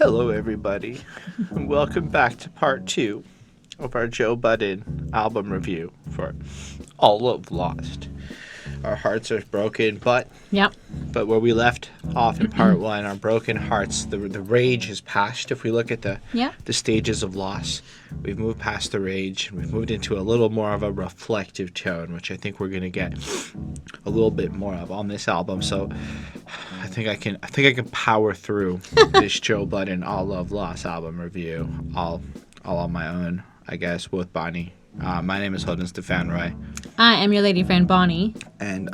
Hello, everybody. Welcome back to part 2 of our Joe Budden album review for All of Lost. Our hearts are broken, but where we left off in part 1, our broken hearts, the rage has passed. If we look at the stages of loss, we've moved past the rage. We've moved into a little more of a reflective tone, which I think we're going to get a little bit more of on this album. So I think I can power through this Joe Budden All Love Lost album review all on my own, I guess, with Bonnie. My name is Holden Stephan Roy. I am your lady friend Bonnie. And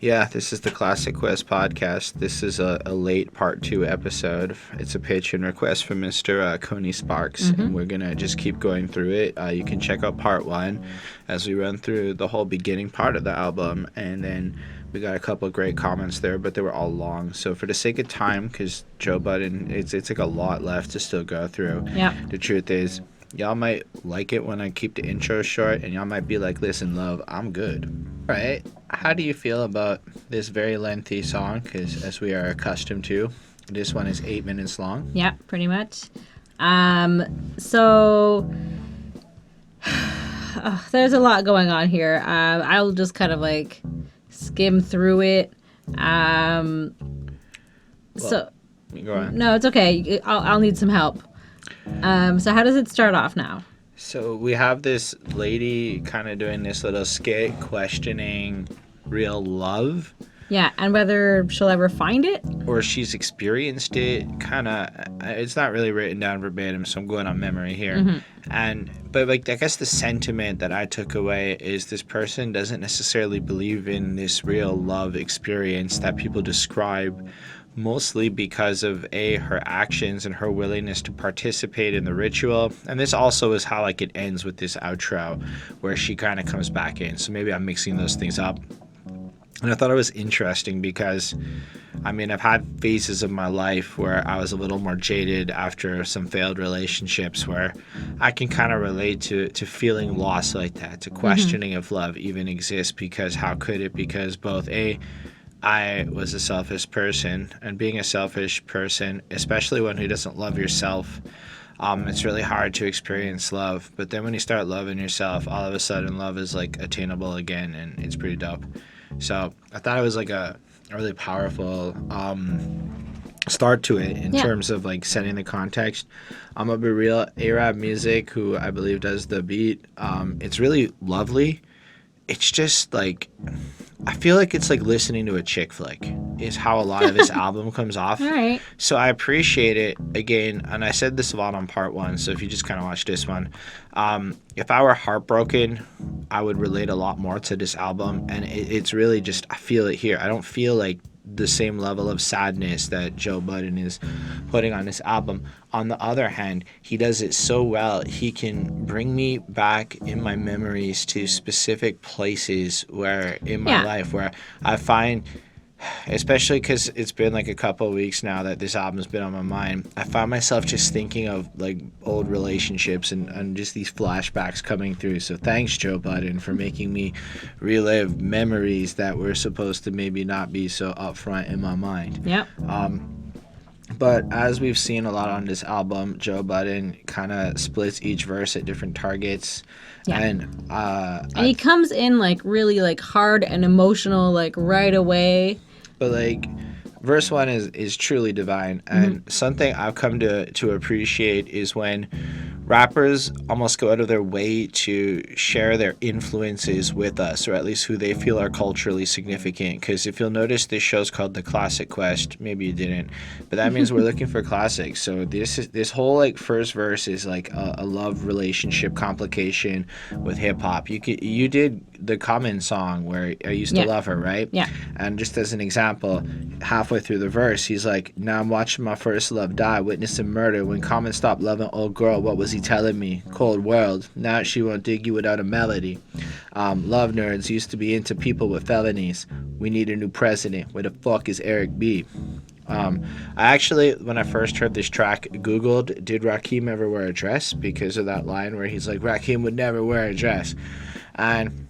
this is the Classic Quest podcast. This is a late part 2 episode. It's a Patreon request from Mr. Coney Sparks, and we're going to just keep going through it. You can check out part 1 as we run through the whole beginning part of the album, and then we got a couple of great comments there, but they were all long. So for the sake of time, because Joe Budden, it's like a lot left to still go through. Yeah. The truth is, y'all might like it when I keep the intro short, and y'all might be like, listen, love, I'm good. All right. How do you feel about this very lengthy song? Because as we are accustomed to, this one is 8 minutes long. Yeah, pretty much. So there's a lot going on here. I'll just kind of like skim through it. Go on. No, it's okay. I'll need some help. So how does it start off now? So we have this lady kind of doing this little skit questioning real love. Yeah, and whether she'll ever find it? Or she's experienced it, kind of. It's not really written down verbatim, so I'm going on memory here. But I guess the sentiment that I took away is this person doesn't necessarily believe in this real love experience that people describe, mostly because of her actions and her willingness to participate in the ritual. And this also is how it ends with this outro where she kind of comes back in. So maybe I'm mixing those things up. And I thought it was interesting because, I've had phases of my life where I was a little more jaded after some failed relationships, where I can kind of relate to feeling lost like that, to questioning if love even exists, because how could it? Because both I was a selfish person, and being a selfish person, especially one who doesn't love yourself, it's really hard to experience love. But then when you start loving yourself, all of a sudden love is attainable again, and it's pretty dope. So I thought it was a really powerful start to it in terms of setting the context. I'm gonna be real. Arab Music, who I believe does the beat, it's really lovely. It's just I feel like it's listening to a chick flick is how a lot of this album comes off. All right. So I appreciate it again, and I said this a lot on part 1, so if you just kind of watch this one, if I were heartbroken, I would relate a lot more to this album, and it's really just, I feel it here. I don't feel the same level of sadness that Joe Budden is putting on this album. On the other hand, he does it so well. He can bring me back in my memories to specific places where in my life where I find, especially because it's been a couple of weeks now that this album's been on my mind, I find myself just thinking of old relationships and just these flashbacks coming through. So thanks, Joe Budden, for making me relive memories that were supposed to maybe not be so upfront in my mind. Yep. But as we've seen a lot on this album, Joe Budden kind of splits each verse at different targets. Yeah. And he comes in really hard and emotional right away. But verse 1 is truly divine, and something I've come to appreciate is when rappers almost go out of their way to share their influences with us, or at least who they feel are culturally significant. Because if you'll notice, this show's called The Classic Quest. Maybe you didn't, but that means we're looking for classics. So this whole first verse is a love relationship complication with hip hop. You did the Common song where I used to love her, right? Yeah. And just as an example, halfway through the verse, he's like, now I'm watching my first love die, witnessing murder. When Common stopped loving old girl, what was he telling me? Cold world. Now she won't dig you without a melody. Love nerds used to be into people with felonies. We need a new president. Where the fuck is Eric B? I actually, when I first heard this track, Googled, did Rakim ever wear a dress? Because of that line where he's like, Rakim would never wear a dress. And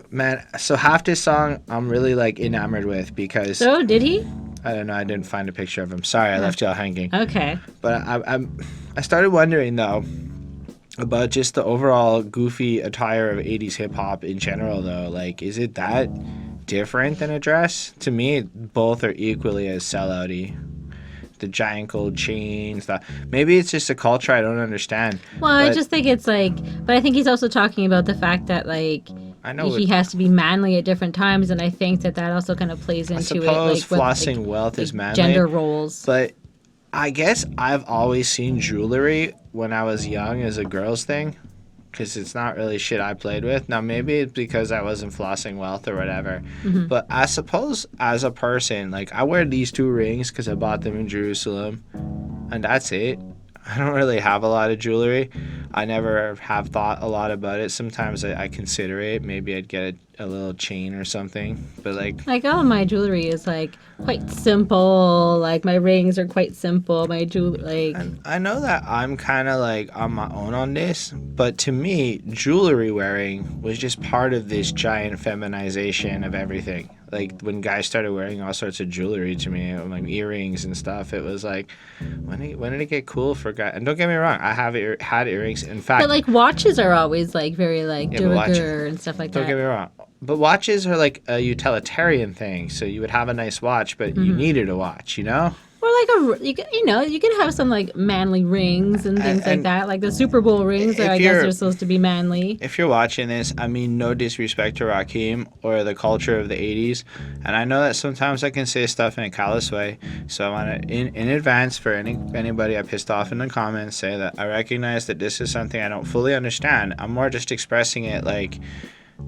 man, so half this song I'm really enamored with, because So did he? I don't know. I didn't find a picture of him. Sorry, I left y'all hanging. Okay. But I started wondering though about just the overall goofy attire of 80s hip hop in general though. Like, is it that different than a dress? To me, both are equally as sellouty. The giant gold chain stuff. Maybe it's just a culture I don't understand. Well, I just think it's like, but I think he's also talking about the fact that like I know he has to be manly at different times, and I think that also kind of plays into it. Like flossing with, wealth is manly. Gender roles. But I guess I've always seen jewelry when I was young as a girl's thing, because it's not really shit I played with. Now, maybe it's because I wasn't flossing wealth or whatever. Mm-hmm. But I suppose as a person, like, I wear these 2 rings because I bought them in Jerusalem, and that's it. I don't really have a lot of jewelry. I never have thought a lot about it. Sometimes I consider it. Maybe I'd get a little chain or something. But like all of my jewelry is like quite simple. Like my rings are quite simple. My jewelry, And I know that I'm kind of like on my own on this, but to me, jewelry wearing was just part of this giant feminization of everything. Like when guys started wearing all sorts of jewelry to me, like earrings and stuff, it was like, when did it get cool for guys? And don't get me wrong, I have had earrings. In fact, but like watches are always like very like de rigueur and stuff like that. Don't get me wrong, but watches are like a utilitarian thing. So you would have a nice watch, but you needed a watch, you know? Or like you can have some like manly rings and things like that. Like the Super Bowl rings, I guess they're supposed to be manly. If you're watching this, I mean no disrespect to Rakim or the culture of the 80s. And I know that sometimes I can say stuff in a callous way. So I want to, in advance, for anybody I pissed off in the comments, say that I recognize that this is something I don't fully understand. I'm more just expressing it like...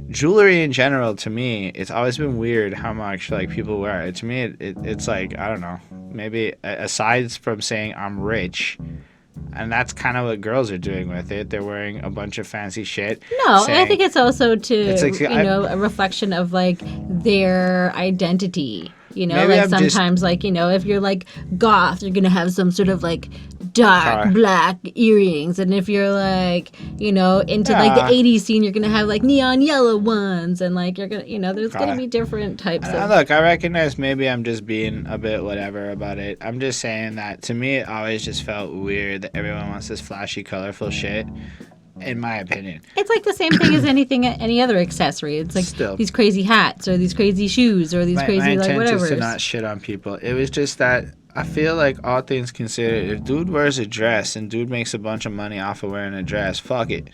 Jewelry in general, to me, it's always been weird how much like people wear it. To me, it's like, I don't know, maybe aside from saying I'm rich, and that's kind of what girls are doing with it. They're wearing a bunch of fancy shit. No, I think it's also a reflection of like their identity. You know, like sometimes like, you know, if you're like goth, you're going to have some sort of like dark black earrings. And if you're like, you know, into like the 80s scene, you're going to have like neon yellow ones. And like you're going to, you know, there's going to be different types of... Look, I recognize maybe I'm just being a bit whatever about it. I'm just saying that to me, it always just felt weird that everyone wants this flashy, colorful shit. In my opinion, it's like the same thing as any other accessory. It's like these crazy hats or these crazy shoes or these crazy like whatever. My intent is to not shit on people. It was just that I feel like all things considered, if dude wears a dress and dude makes a bunch of money off of wearing a dress, fuck it.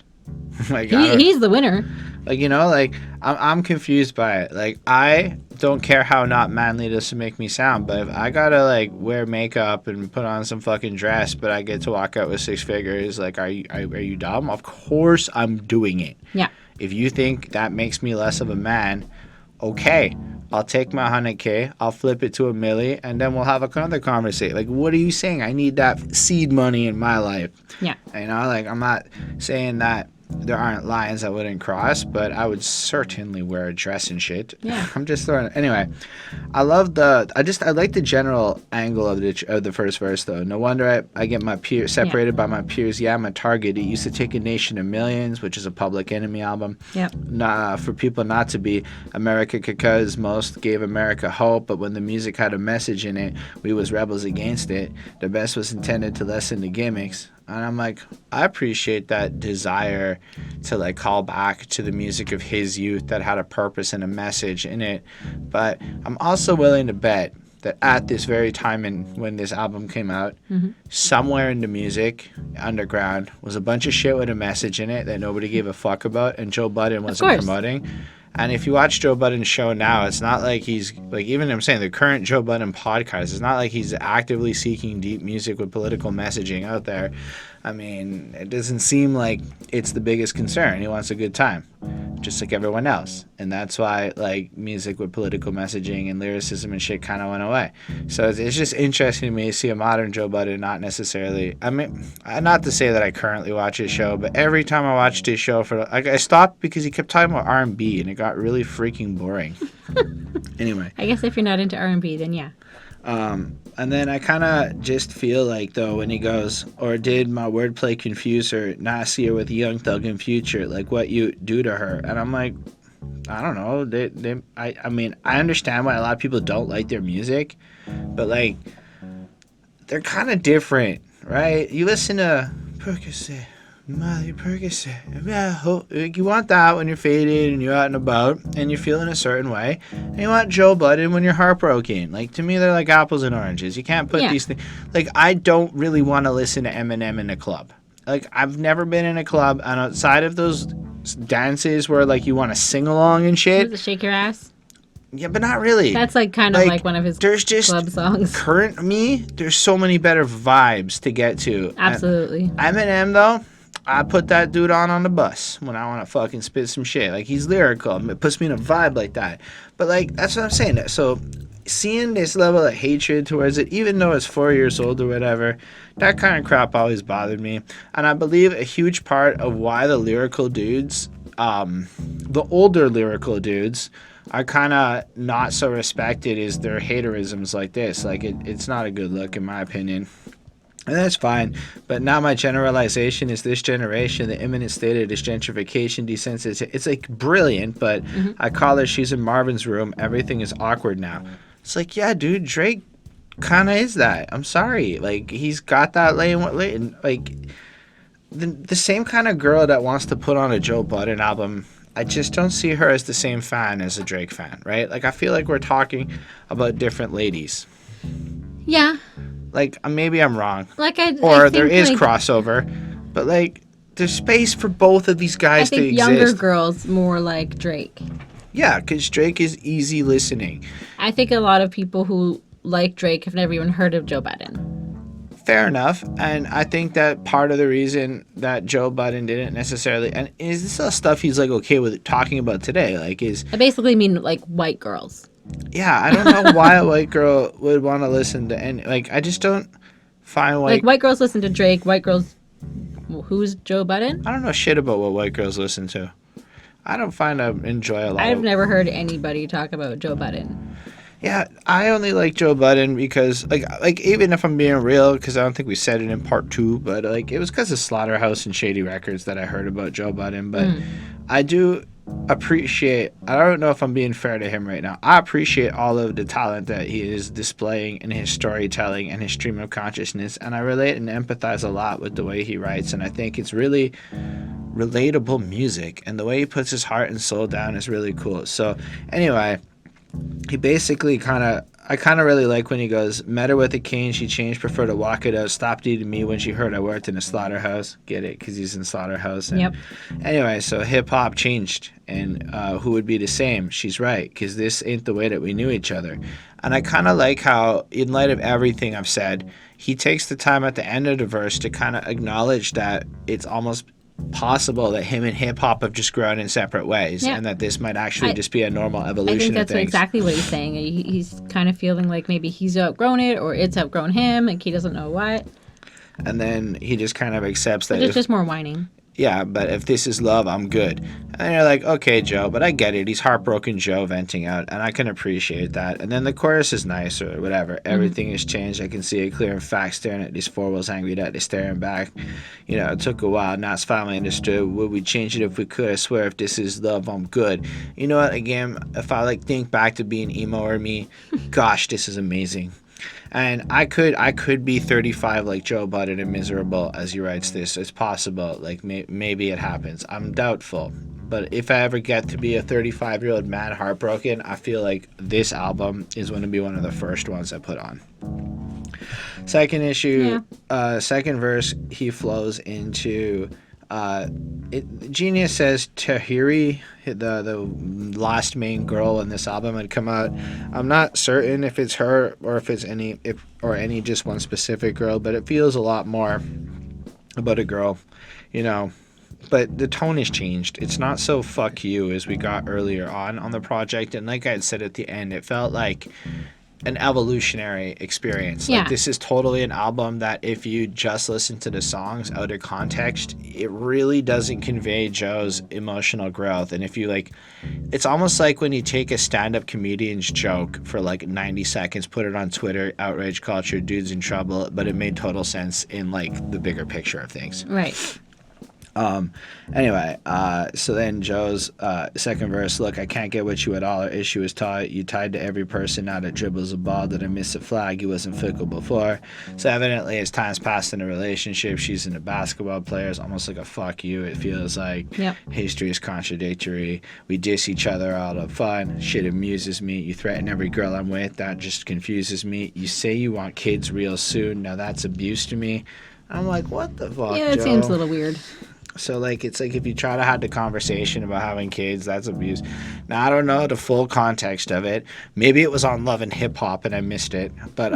Like he's the winner. Like, you know, like I'm confused by it. Like I don't care how not manly this make me sound, but if I gotta like wear makeup and put on some fucking dress, but I get to walk out with 6 figures, like are you dumb? Of course I'm doing it. Yeah. If you think that makes me less of a man, okay. I'll take my 100K, I'll flip it to a milli, and then we'll have another conversation. Like, what are you saying? I need that seed money in my life. Yeah. You know, like, I'm not saying that there aren't lines I wouldn't cross, but I would certainly wear a dress and shit. Yeah. I'm just throwing it. Anyway, I like the general angle of the first verse, though. No wonder I get my peers separated by my peers. Yeah, I'm a target. It used to take a nation of millions, which is a Public Enemy album. Yeah. For people not to be America, because most gave America hope, but when the music had a message in it, we was rebels against it. The best was intended to lessen the gimmicks. And I'm like, I appreciate that desire to like call back to the music of his youth that had a purpose and a message in it. But I'm also willing to bet that at this very time when this album came out, somewhere in the music underground was a bunch of shit with a message in it that nobody gave a fuck about, and Joe Budden wasn't promoting. And if you watch Joe Budden's show now, it's not like he's, like, even I'm saying the current Joe Budden podcast, it's not like he's actively seeking deep music with political messaging out there. I mean, it doesn't seem like it's the biggest concern. He wants a good time, just like everyone else. And that's why, like, music with political messaging and lyricism and shit kind of went away. So it's just interesting to me to see a modern Joe Budden not necessarily, I mean, not to say that I currently watch his show, but every time I watched his show, I stopped because he kept talking about R&B, and it got really freaking boring. Anyway. I guess if you're not into R&B, then yeah. And then I kind of just feel like, though, when he goes, or did my wordplay confuse her, nastier with Young Thug and Future, like what you do to her? And I'm like, I don't know. I mean, I understand why a lot of people don't like their music, but like they're kind of different, right? You listen to Percocet, Molly Percocet. You want that when you're faded and you're out and about and you're feeling a certain way. And you want Joe Budden when you're heartbroken. Like, to me, they're like apples and oranges. You can't put these things. Like, I don't really want to listen to Eminem in a club. Like, I've never been in a club, and outside of those dances where, like, you want to sing along and shit. Shake your ass? Yeah, but not really. That's like kind of like one of his club songs. There's so many better vibes to get to. Absolutely. Eminem, though, I put that dude on the bus when I want to fucking spit some shit. Like, he's lyrical. It puts me in a vibe like that. But, like, that's what I'm saying. So, seeing this level of hatred towards it, even though it's 4 years old or whatever, that kind of crap always bothered me. And I believe a huge part of why the lyrical dudes, the older lyrical dudes, are kind of not so respected is their haterisms like this. Like, it's not a good look, in my opinion. And that's fine. But now my generalization is this generation, the imminent state of this gentrification, desensitization. It's, like, brilliant, but I call her, she's in Marvin's room. Everything is awkward now. It's like, yeah, dude, Drake kind of is that. I'm sorry. Like, he's got that lane. Like, the same kind of girl that wants to put on a Joe Budden album, I just don't see her as the same fan as a Drake fan, right? Like, I feel like we're talking about different ladies. Yeah. Like, maybe I'm wrong. Like, or there is crossover, but, like, there's space for both of these guys to exist. I think younger girls more like Drake. Yeah, because Drake is easy listening. I think a lot of people who like Drake have never even heard of Joe Budden. Fair enough. And I think that part of the reason that Joe Budden didn't necessarily, and is this all stuff he's like okay with talking about today? Like, I basically mean like white girls. Yeah, I don't know why a white girl would want to listen to any. Like, I just don't find like white girls listen to Drake. White girls, who's Joe Budden? I don't know shit about what white girls listen to. I don't find I enjoy a lot. I've never heard anybody talk about Joe Budden. Yeah, I only like Joe Budden because, like even if I'm being real, because I don't think we said it in part 2, but, like, it was because of Slaughterhouse and Shady Records that I heard about Joe Budden. But I do appreciate, I don't know if I'm being fair to him right now, I appreciate all of the talent that he is displaying in his storytelling and his stream of consciousness, and I relate and empathize a lot with the way he writes, and I think it's really relatable music, and the way he puts his heart and soul down is really cool. So anyway, he basically I kind of really like when he goes, met her with a cane, she changed, prefer to walk it out, stopped eating me when she heard I worked in a slaughterhouse. Get it? Because he's in Slaughterhouse. And anyway, so hip-hop changed, and who would be the same? She's right, because this ain't the way that we knew each other. And I kind of like how, in light of everything I've said, he takes the time at the end of the verse to kind of acknowledge that it's almost possible that him and hip-hop have just grown in separate ways, and that this might actually just be a normal evolution. I think that's exactly what he's saying. He's kind of feeling like maybe he's outgrown it, or it's outgrown him, and he doesn't know what. And then he just kind of accepts that it's just more whining. Yeah, but if this is love, I'm good. And you're like, okay, Joe, but I get it. He's heartbroken Joe venting out, and I can appreciate that. And then the chorus is nice or whatever. Everything has changed. I can see it clear and fact, staring at these four wheels, angry that they're staring back. You know, it took a while. Now it's finally understood. Would we change it if we could? I swear, if this is love, I'm good. You know what? Again, if I think back to being emo or me, gosh, this is amazing. And I could be 35 like Joe Budden and miserable as he writes this. It's possible. Like, maybe it happens. I'm doubtful. But if I ever get to be a 35-year-old man heartbroken, I feel like this album is going to be one of the first ones I put on. Second issue, second verse, he flows into... Genius says Tahiri, the last main girl in this album, had come out. I'm not certain if it's her or if it's any just one specific girl, but it feels a lot more about a girl, you know. But the tone has changed. It's not so fuck you as we got earlier on the project, and like I had said at the end, it felt like an evolutionary experience. Like, this is totally an album that if you just listen to the songs out of context, it really doesn't convey Joe's emotional growth. And if you it's almost like when you take a stand-up comedian's joke for 90 seconds, put it on Twitter, outrage culture, dude's in trouble, but it made total sense in the bigger picture of things. Right. Anyway, so then Joe's second verse, look, I can't get with you at all. Our issue is taught. You tied to every person now that dribbles a ball. Did I miss a flag? You wasn't fickle before. So evidently, as time's passed in a relationship, she's into basketball players, almost like a fuck you. It feels like history is contradictory. We diss each other out of fun. Shit amuses me. You threaten every girl I'm with. That just confuses me. You say you want kids real soon. Now that's abuse to me. I'm like, what the fuck, Yeah, it Joe? seems a little weird. So, like, it's like if you try to have the conversation about having kids, that's abuse. Now, I don't know the full context of it. Maybe it was on Love and Hip Hop and I missed it. But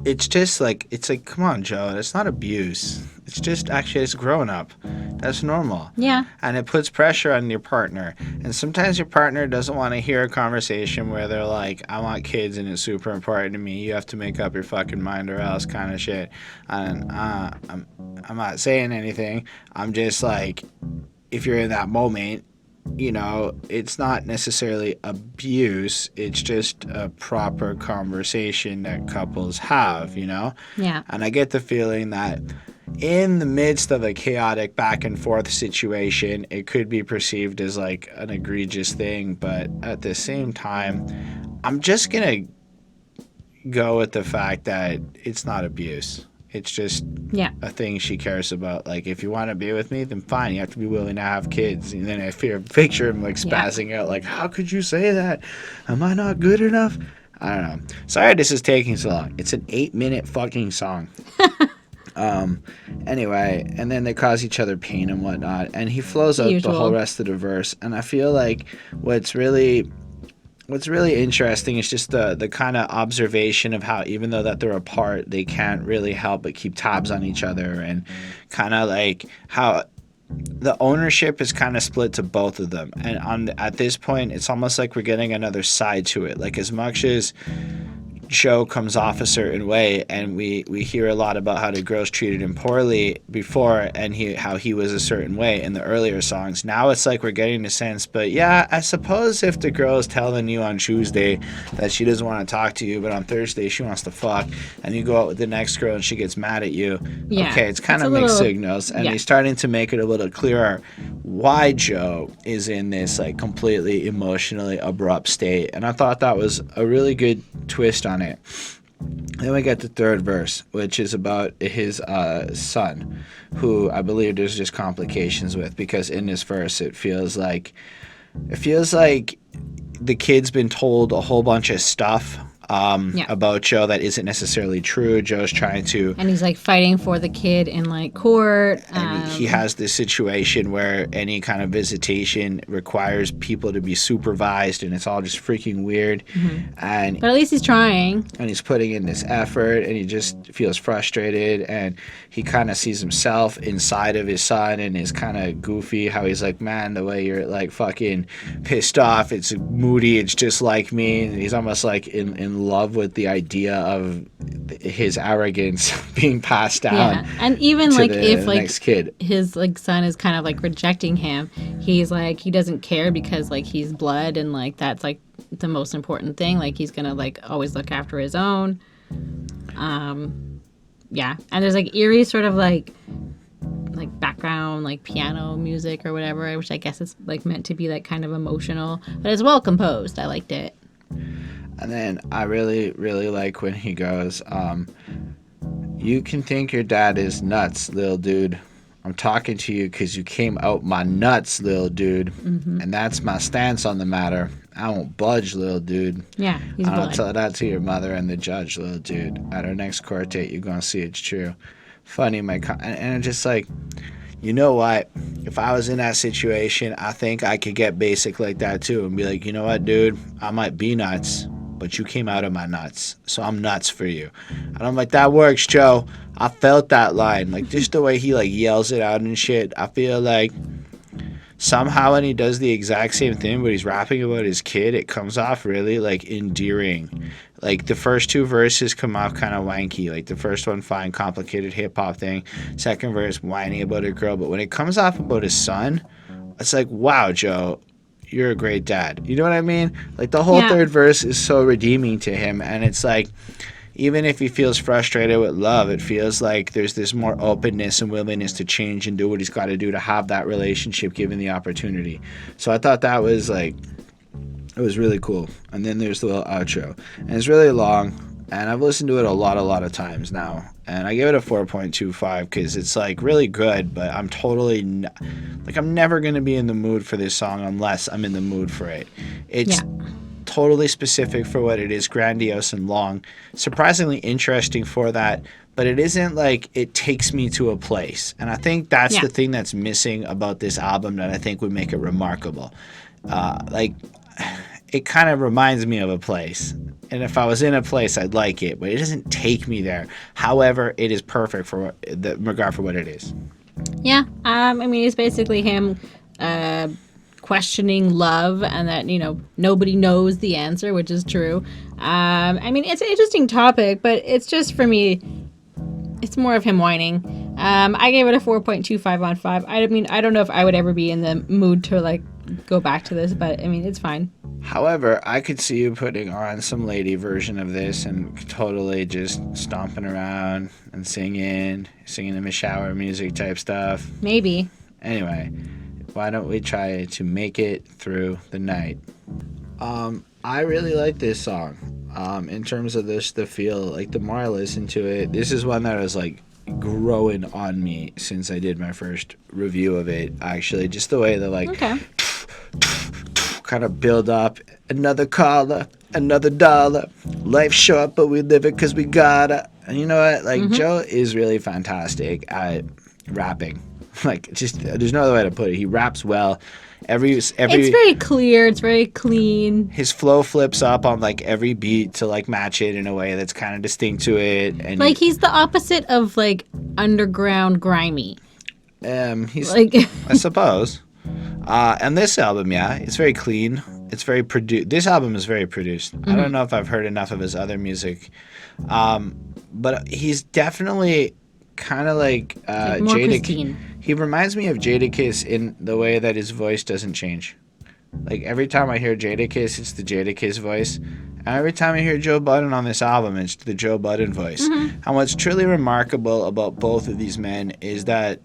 it's just like, come on, Joe. It's not abuse. It's just, actually, it's grown up. That's normal. Yeah. And it puts pressure on your partner. And sometimes your partner doesn't want to hear a conversation where they're like, I want kids and it's super important to me. You have to make up your fucking mind or else kind of shit. And I'm not saying anything. I'm just like, if you're in that moment, you know, it's not necessarily abuse. It's just a proper conversation that couples have, you know? Yeah. And I get the feeling that in the midst of a chaotic back and forth situation, it could be perceived as like an egregious thing. But at the same time, I'm just going to go with the fact that it's not abuse. It's just a thing she cares about. Like, if you want to be with me, then fine. You have to be willing to have kids. And then I picture him, like, spazzing out, like, how could you say that? Am I not good enough? I don't know. Sorry this is taking so long. It's an 8-minute fucking song. Anyway, and then they cause each other pain and whatnot. And he flows out the whole rest of the verse. And I feel like what's really interesting is just the kind of observation of how even though that they're apart, they can't really help but keep tabs on each other, and kind of like how the ownership is kind of split to both of them. And at this point, it's almost like we're getting another side to it. Like, as much as Joe comes off a certain way, and we hear a lot about how the girls treated him poorly before, and how he was a certain way in the earlier songs. Now it's like we're getting the sense, but yeah, I suppose if the girl is telling you on Tuesday that she doesn't want to talk to you, but on Thursday she wants to fuck, and you go out with the next girl and she gets mad at you, okay, it's kind of mixed signals, and he's starting to make it a little clearer why Joe is in this like completely emotionally abrupt state. And I thought that was a really good twist on it. Then we get the third verse, which is about his son, who I believe there's just complications with, because in this verse it feels like the kid's been told a whole bunch of stuff about Joe that isn't necessarily true. Joe's trying to... And he's, like, fighting for the kid in, like, court. And he has this situation where any kind of visitation requires people to be supervised, and it's all just freaking weird. But at least he's trying. And he's putting in this effort, and he just feels frustrated, and he kind of sees himself inside of his son, and is kind of goofy how he's like, man, the way you're, like, fucking pissed off, it's moody, it's just like me. And he's almost, like, in love with the idea of his arrogance being passed down. And even like if like next kid, his like son is kind of like rejecting him, he's like, he doesn't care because like he's blood, and like that's like the most important thing. Like he's gonna like always look after his own. And there's like eerie sort of like background like piano music or whatever, which I guess is like meant to be like kind of emotional, but it's well composed. I liked it. And then I really, really like when he goes, you can think your dad is nuts, little dude. I'm talking to you because you came out my nuts, little dude. And that's my stance on the matter. I won't budge, little dude. Yeah, he's I'll tell that to your mother and the judge, little dude. At our next court date, you're going to see it's true. Funny, and I'm just like, you know what? If I was in that situation, I think I could get basic like that too and be like, you know what, dude? I might be nuts, but you came out of my nuts, so I'm nuts for you. And I'm like, that works, Joe. I felt that line. Like, just the way he, like, yells it out and shit, I feel like somehow when he does the exact same thing, but he's rapping about his kid, it comes off really, like, endearing. Like, the first two verses come off kind of wanky. Like, the first one, fine, complicated hip-hop thing. Second verse, whiny about a girl. But when it comes off about his son, it's like, wow, Joe, you're a great dad. You know what I mean? Like, the whole third verse is so redeeming to him, and it's like, even if he feels frustrated with love, it feels like there's this more openness and willingness to change and do what he's got to do to have that relationship given the opportunity. So I thought that was like, it was really cool. And then there's the little outro. And it's really long, and I've listened to it a lot of times now. And I give it a 4.25 because it's like really good, but I'm totally I'm never going to be in the mood for this song unless I'm in the mood for it. It's totally specific for what it is, grandiose and long, surprisingly interesting for that, but it isn't like it takes me to a place. And I think that's the thing that's missing about this album that I think would make it remarkable. It kind of reminds me of a place. And if I was in a place, I'd like it, but it doesn't take me there. However, it is perfect for the regard for what it is. Yeah. I mean, it's basically him questioning love, and that, nobody knows the answer, which is true. I mean, it's an interesting topic, but it's just, for me, it's more of him whining. I gave it a 4.25 on 5. I mean, I don't know if I would ever be in the mood to, go back to this, but, I mean, it's fine. However, I could see you putting on some lady version of this and totally just stomping around and singing in the shower music type stuff. Maybe. Anyway, why don't we try to make it through the night? I really like this song. In terms of the feel, the more I listen to it, this is one that was growing on me since I did my first review of it. Actually, just the way that kind of build up, another caller, another dollar, life's short but we live it because we gotta. And you know what, Joe is really fantastic at rapping. There's no other way to put it. He raps well. It's very clear, it's very clean. His flow flips up on every beat to match it in a way that's kind of distinct to it. And he's the opposite of underground grimy. He's I suppose. And this album, it's very clean. It's very produced. This album is very produced. I don't know if I've heard enough of his other music. But he's definitely kind of Jadakiss. He reminds me of Jadakiss in the way that his voice doesn't change. Every time I hear Jadakiss, it's the Jadakiss voice. And every time I hear Joe Budden on this album, it's the Joe Budden voice. And what's truly remarkable about both of these men is that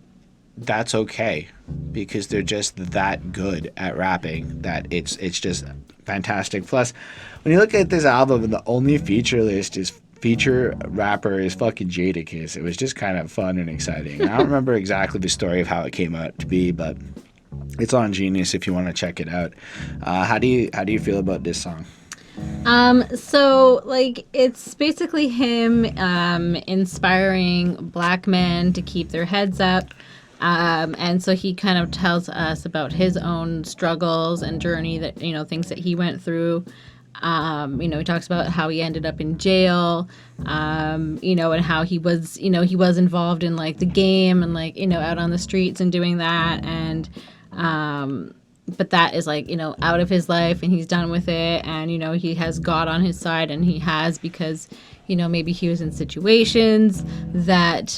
that's okay, because they're just that good at rapping that it's just fantastic. Plus, when you look at this album and the only feature rapper is fucking Jadakiss, it was just kind of fun and exciting. I don't remember exactly the story of how it came out to be, but it's on Genius if you want to check it out. How do you feel about this song? So it's basically him inspiring black men to keep their heads up. And so he kind of tells us about his own struggles and journey, that, things that he went through. He talks about how he ended up in jail, and how he was involved in the game and out on the streets and doing that. And, but that is out of his life, and he's done with it. And, he has God on his side, and he has, because, maybe he was in situations that,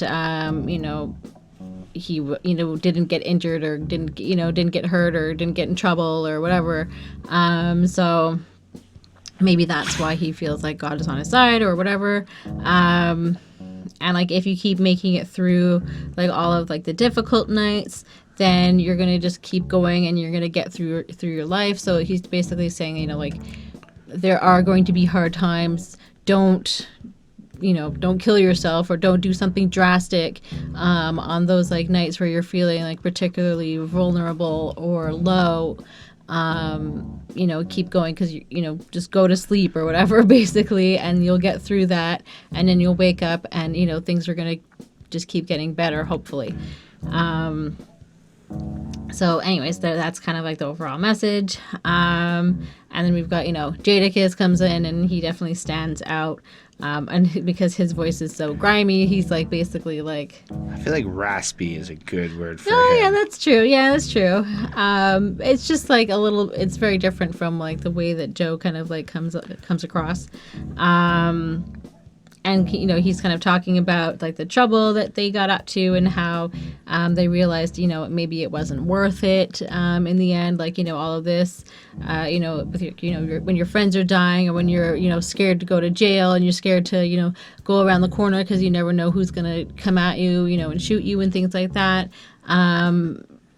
he didn't get injured or didn't get hurt or didn't get in trouble or whatever. So maybe that's why he feels like God is on his side or whatever. And if you keep making it through all of the difficult nights, then you're gonna just keep going and you're gonna get through your life. So he's basically saying, there are going to be hard times. Don't kill yourself or don't do something drastic on those nights where you're feeling particularly vulnerable or low. Keep going, because just go to sleep or whatever, basically, and you'll get through that, and then you'll wake up and things are gonna just keep getting better, hopefully. So anyways, that's kind of the overall message. And then we've got Jadakiss comes in, and he definitely stands out. And because his voice is so grimy, he's basically I feel raspy is a good word for him. Yeah, that's true. Yeah, that's true. It's just a little. It's very different from the way that Joe kind of comes across. And And, you know, he's kind of talking about, like, the trouble that they got up to and how they realized, you know, maybe it wasn't worth it in the end. Like, you know, all of this, you know, with your, you know, when your friends are dying or when you're, you know, scared to go to jail and you're scared to, you know, go around the corner because you never know who's going to come at you, you know, and shoot you and things like that.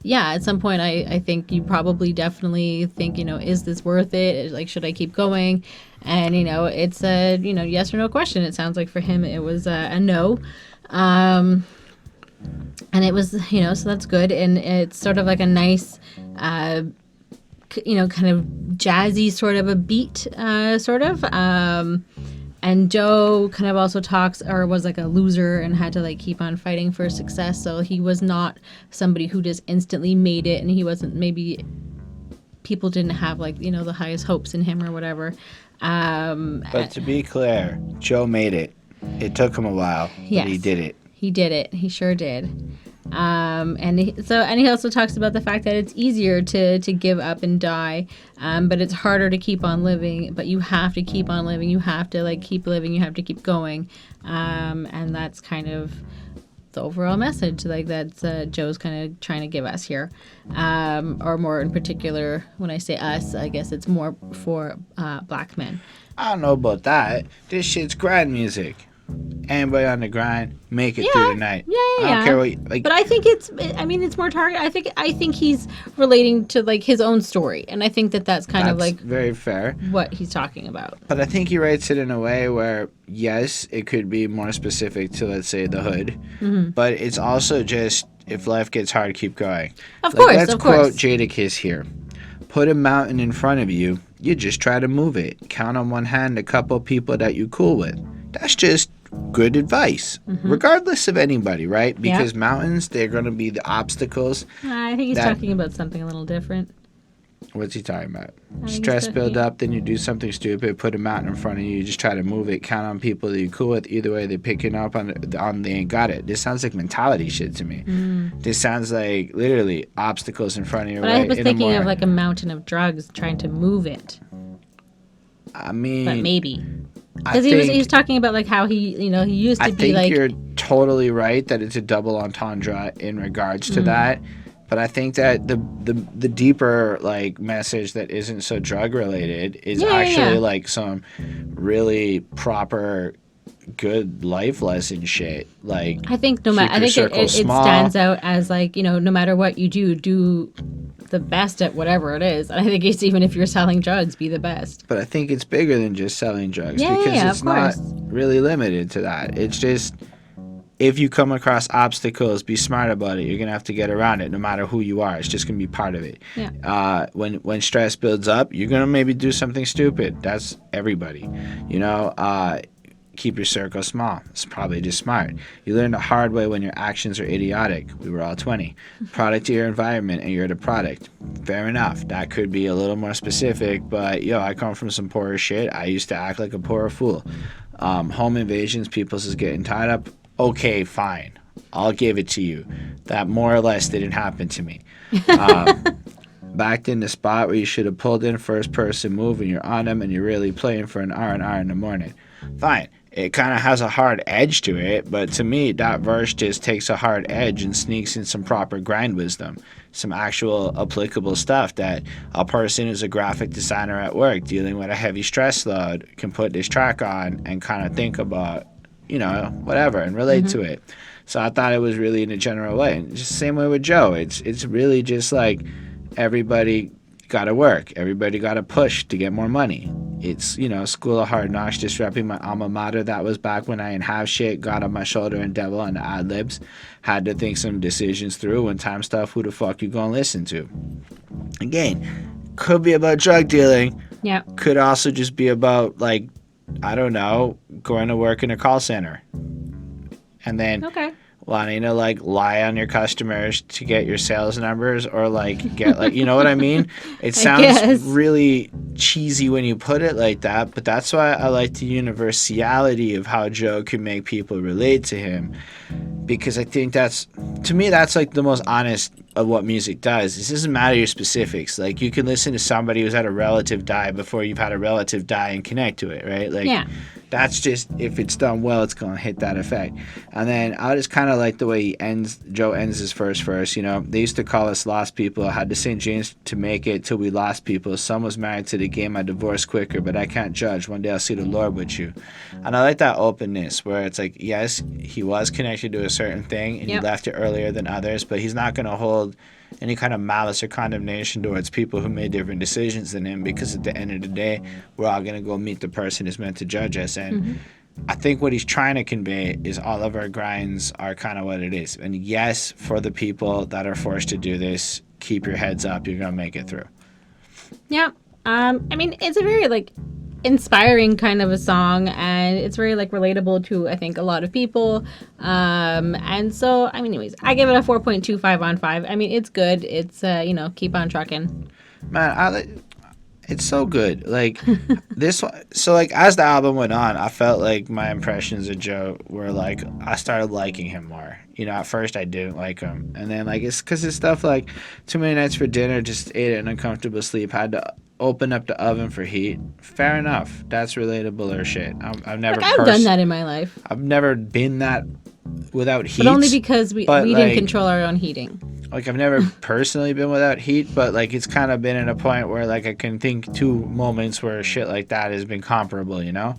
Yeah, at some point, I think you probably definitely think, you know, is this worth it? Like, should I keep going? And, you know, it's a, you know, yes or no question. It sounds like for him it was a no. And it was, you know, so that's good. And it's sort of like a nice, you know, kind of jazzy sort of a beat, sort of. And Joe kind of also talks or was like a loser and had to like keep on fighting for success. So he was not somebody who just instantly made it, and he wasn't, maybe people didn't have like, you know, the highest hopes in him or whatever. But to be clear, Joe made it. It took him a while, yes, but he did it. He did it. He sure did. And he also talks about the fact that it's easier to give up and die, but it's harder to keep on living. But you have to keep on living. You have to like keep living. You have to keep going, and that's kind of the overall message like that Joe's kind of trying to give us here, or more in particular. When I say us, I guess it's more for black men. I don't know about that. This shit's grind music. Anybody on the grind, make it through the night. Yeah. I don't care what you, like. But I think it's more target. I think he's relating to like his own story, and I think that's kind of like very fair what he's talking about. But I think he writes it in a way where yes, it could be more specific to, let's say, the hood, but it's also just if life gets hard, keep going. Of course. Let's quote Jadakiss here. Put a mountain in front of you, you just try to move it. Count on one hand a couple people that you cool with. That's just good advice, regardless of anybody, right? Because mountains, they're going to be the obstacles. I think he's talking about something a little different. What's he talking about? Stress build up, then you do something stupid, put a mountain in front of you, you just try to move it, count on people that you're cool with. Either way, they're picking up on they ain't got it. This sounds like mentality shit to me. This sounds like literally obstacles in front of you. But I was thinking of like a mountain of drugs, trying to move it. I mean, but maybe. Because he was talking about like how he used to be like. I think you're totally right that it's a double entendre in regards to that, but I think that the deeper like message that isn't so drug related is like some really proper good life lesson shit. Like I think it stands out as like, you know, no matter what you do the best at whatever it is. I think it's even if you're selling drugs, be the best. But I think it's bigger than just selling drugs because it's not really limited to that. It's just if you come across obstacles, be smart about it. You're gonna have to get around it, no matter who you are. It's just gonna be part of it. Yeah. When stress builds up, you're gonna maybe do something stupid. That's everybody, you know. Keep your circle small. It's probably just smart. You learn the hard way when your actions are idiotic. We were all 20. Product to your environment and you're the product. Fair enough. That could be a little more specific, but I come from some poorer shit. I used to act like a poorer fool. Home invasions, people's is getting tied up. Okay, fine. I'll give it to you. That more or less didn't happen to me. Backed in the spot where you should have pulled in first person move and you're on them and you're really playing for an R&R in the morning. Fine. It kind of has a hard edge to it, but to me, that verse just takes a hard edge and sneaks in some proper grind wisdom, some actual applicable stuff that a person who's a graphic designer at work dealing with a heavy stress load can put this track on and kind of think about, you know, whatever and relate to it. So I thought it was really in a general way. And just the same way with Joe. It's really just like everybody got to work. Everybody got to push to get more money. It's, you know, School of Hard Knocks, disrupting my alma mater. That was back when I didn't have shit, got on my shoulder and devil on the ad libs. Had to think some decisions through. When time stuff, who the fuck you gonna listen to? Again, could be about drug dealing. Yeah. Could also just be about, like, I don't know, going to work in a call center. And then wanting to, like, lie on your customers to get your sales numbers or, like, get, like, you know what I mean? It sounds really cheesy when you put it like that, but that's why I like the universality of how Joe can make people relate to him, because I think that's, to me, that's, like, the most honest of what music does. It doesn't matter your specifics. Like, you can listen to somebody who's had a relative die before you've had a relative die and connect to it, right? Like, that's just, if it's done well, it's going to hit that effect. And then I just kind of like the way Joe ends his first verse. You know, they used to call us lost people. I had to St. James to make it till we lost people. Some was married to the game. I divorced quicker, but I can't judge. One day I'll see the Lord with you. And I like that openness where it's like, yes, he was connected to a certain thing and he left it earlier than others, but he's not going to hold any kind of malice or condemnation towards people who made different decisions than him, because at the end of the day, we're all going to go meet the person who's meant to judge us. And I think what he's trying to convey is all of our grinds are kind of what it is. And yes, for the people that are forced to do this, keep your heads up. You're going to make it through. Yeah. I mean, it's a very, like, inspiring kind of a song, and it's very, like, relatable to, I think, a lot of people. And so, I mean, anyways, I give it a 4.25 on 5. I mean, it's good. It's, you know, keep on trucking. Man, it's so good. Like, this one. So, like, as the album went on, I felt like my impressions of Joe were, like, I started liking him more. You know, at first I didn't like him. And then, like, it's because it's stuff like Too Many Nights for Dinner, just ate an uncomfortable sleep, had to open up the oven for heat. Fair enough. That's relatable or shit. I've never I've done that in my life. I've never been that without heat. But only because we didn't control our own heating. Like, I've never personally been without heat, but, like, it's kind of been at a point where, like, I can think 2 moments where shit like that has been comparable, you know?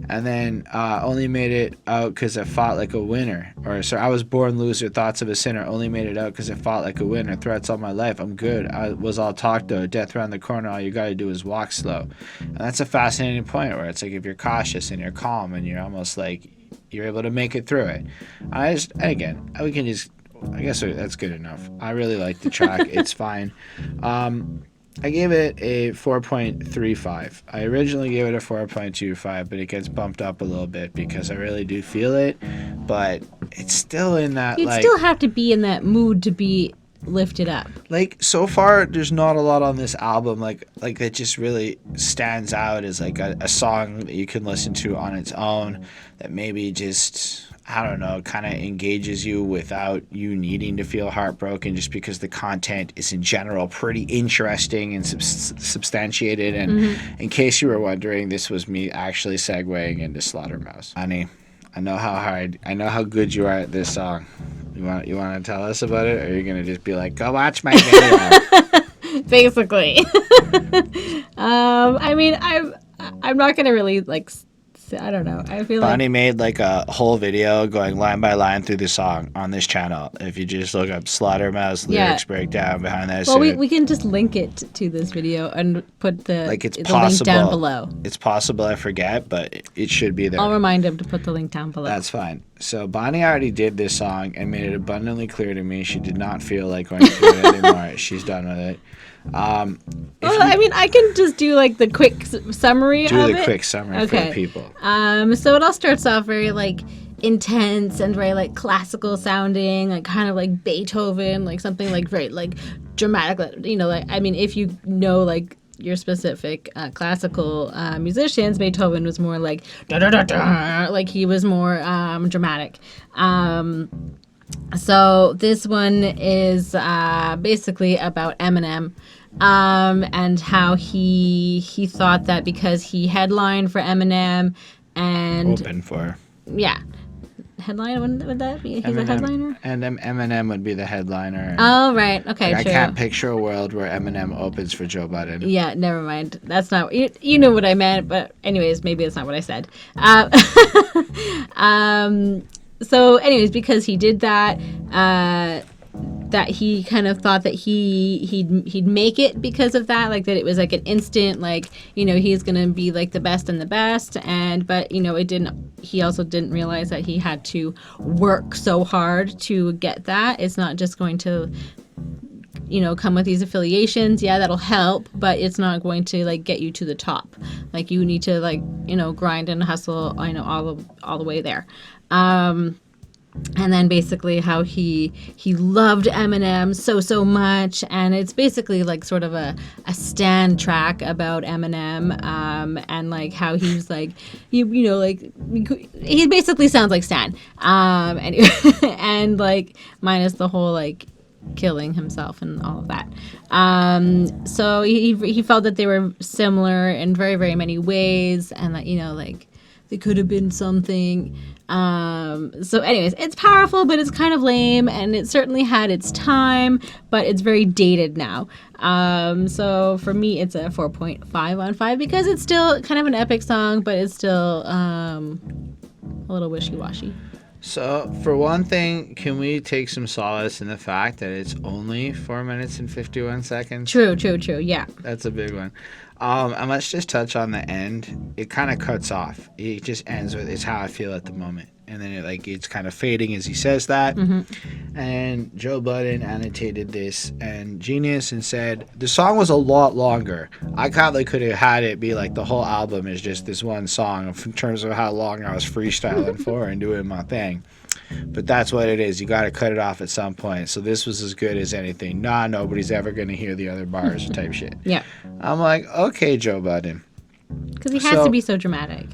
And then only made it out because I fought like a winner. Or, so I was born loser, thoughts of a sinner, only made it out because I fought like a winner. Threats all my life, I'm good. I was all talk, though. Death around the corner, all you got to do is walk slow. And that's a fascinating point where it's like, if you're cautious and you're calm and you're almost like, you're able to make it through it. I guess that's good enough. I really like the track. It's fine. I gave it a 4.35. I originally gave it a 4.25, but it gets bumped up a little bit because I really do feel it. But it's still in that, You'd still have to be in that mood to be lifted up. Like, so far, there's not a lot on this album like that just really stands out as like a song that you can listen to on its own that maybe just, I don't know, kind of engages you without you needing to feel heartbroken, just because the content is in general pretty interesting and substantiated. And in case you were wondering, this was me actually segueing into Slaughtermouse. Honey, I know how good you are at this song. You want to tell us about it, or are you going to just be like, go watch my video? Basically. I mean, I'm not going to really, like, I don't know. I feel Bonnie made like a whole video going line by line through the song on this channel. If you just look up Slaughtermouse lyrics breakdown behind that. Well, we can just link it to this video and put the link down below. It's possible I forget, but it should be there. I'll remind him to put the link down below. That's fine. So Bonnie already did this song and made it abundantly clear to me she did not feel like going through it anymore. She's done with it. I mean, I can just do like the quick summary of it. Do the quick summary for the people. So it all starts off very like intense and very like classical sounding, like kind of like Beethoven, like something like very like dramatic. You know, like, I mean, if you know like your specific classical musicians, Beethoven was more like da da da da, like he was more dramatic. So this one is basically about Eminem, and how he thought that because he headlined for Eminem and open for headline, would that be? He's Eminem, a headliner? And Eminem would be the headliner. Oh, right. Okay, like, I can't picture a world where Eminem opens for Joe Budden. Yeah, never mind. That's not... You know what I meant, but anyways, maybe it's not what I said. So anyways, because he did that, that he kind of thought that he'd make it because of that, like that it was like an instant, like, you know, he's gonna be like the best and the best, but you know, he also didn't realize that he had to work so hard to get that. It's not just going to, you know, come with these affiliations. Yeah, that'll help, but it's not going to like get you to the top. Like, you need to, like, you know, grind and hustle, you know, all the way there. And then basically how he loved Eminem so much, and it's basically like sort of a stan track about Eminem, and like how he's like, you know, like he basically sounds like Stan, and like minus the whole like killing himself and all of that. So he felt that they were similar in very, very many ways, and that, like, they could have been something. So anyways, it's powerful, but it's kind of lame, and it certainly had its time, but it's very dated now. So for me, it's a 4.5 on 5 because it's still kind of an epic song, but it's still a little wishy-washy. So, for one thing, can we take some solace in the fact that it's only 4 minutes and 51 seconds? True, yeah. That's a big one. And let's just touch on the end. It kind of cuts off. It just ends with, it's how I feel at the moment. And then it's kind of fading as he says that. Mm-hmm. And Joe Budden annotated this and Genius and said, the song was a lot longer. I probably could have had it be like the whole album is just this one song in terms of how long I was freestyling for and doing my thing. But that's what it is. You got to cut it off at some point. So this was as good as anything. Nobody's ever going to hear the other bars type shit. Yeah. I'm like, okay, Joe Budden. Because he has to be so dramatic.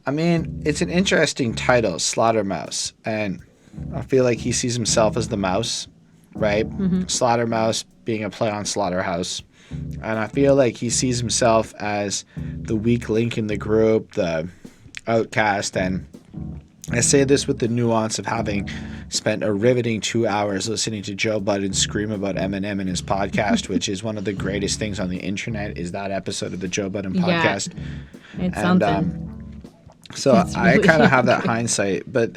I mean, it's an interesting title, Slaughtermouse. And I feel like he sees himself as the mouse, right? Mm-hmm. Slaughtermouse being a play on Slaughterhouse. And I feel like he sees himself as the weak link in the group, the outcast. And I say this with the nuance of having spent a riveting 2 hours listening to Joe Budden scream about Eminem in his podcast, which is one of the greatest things on the internet, is that episode of the Joe Budden podcast. Yeah, it's something. So I kind of have that hindsight. But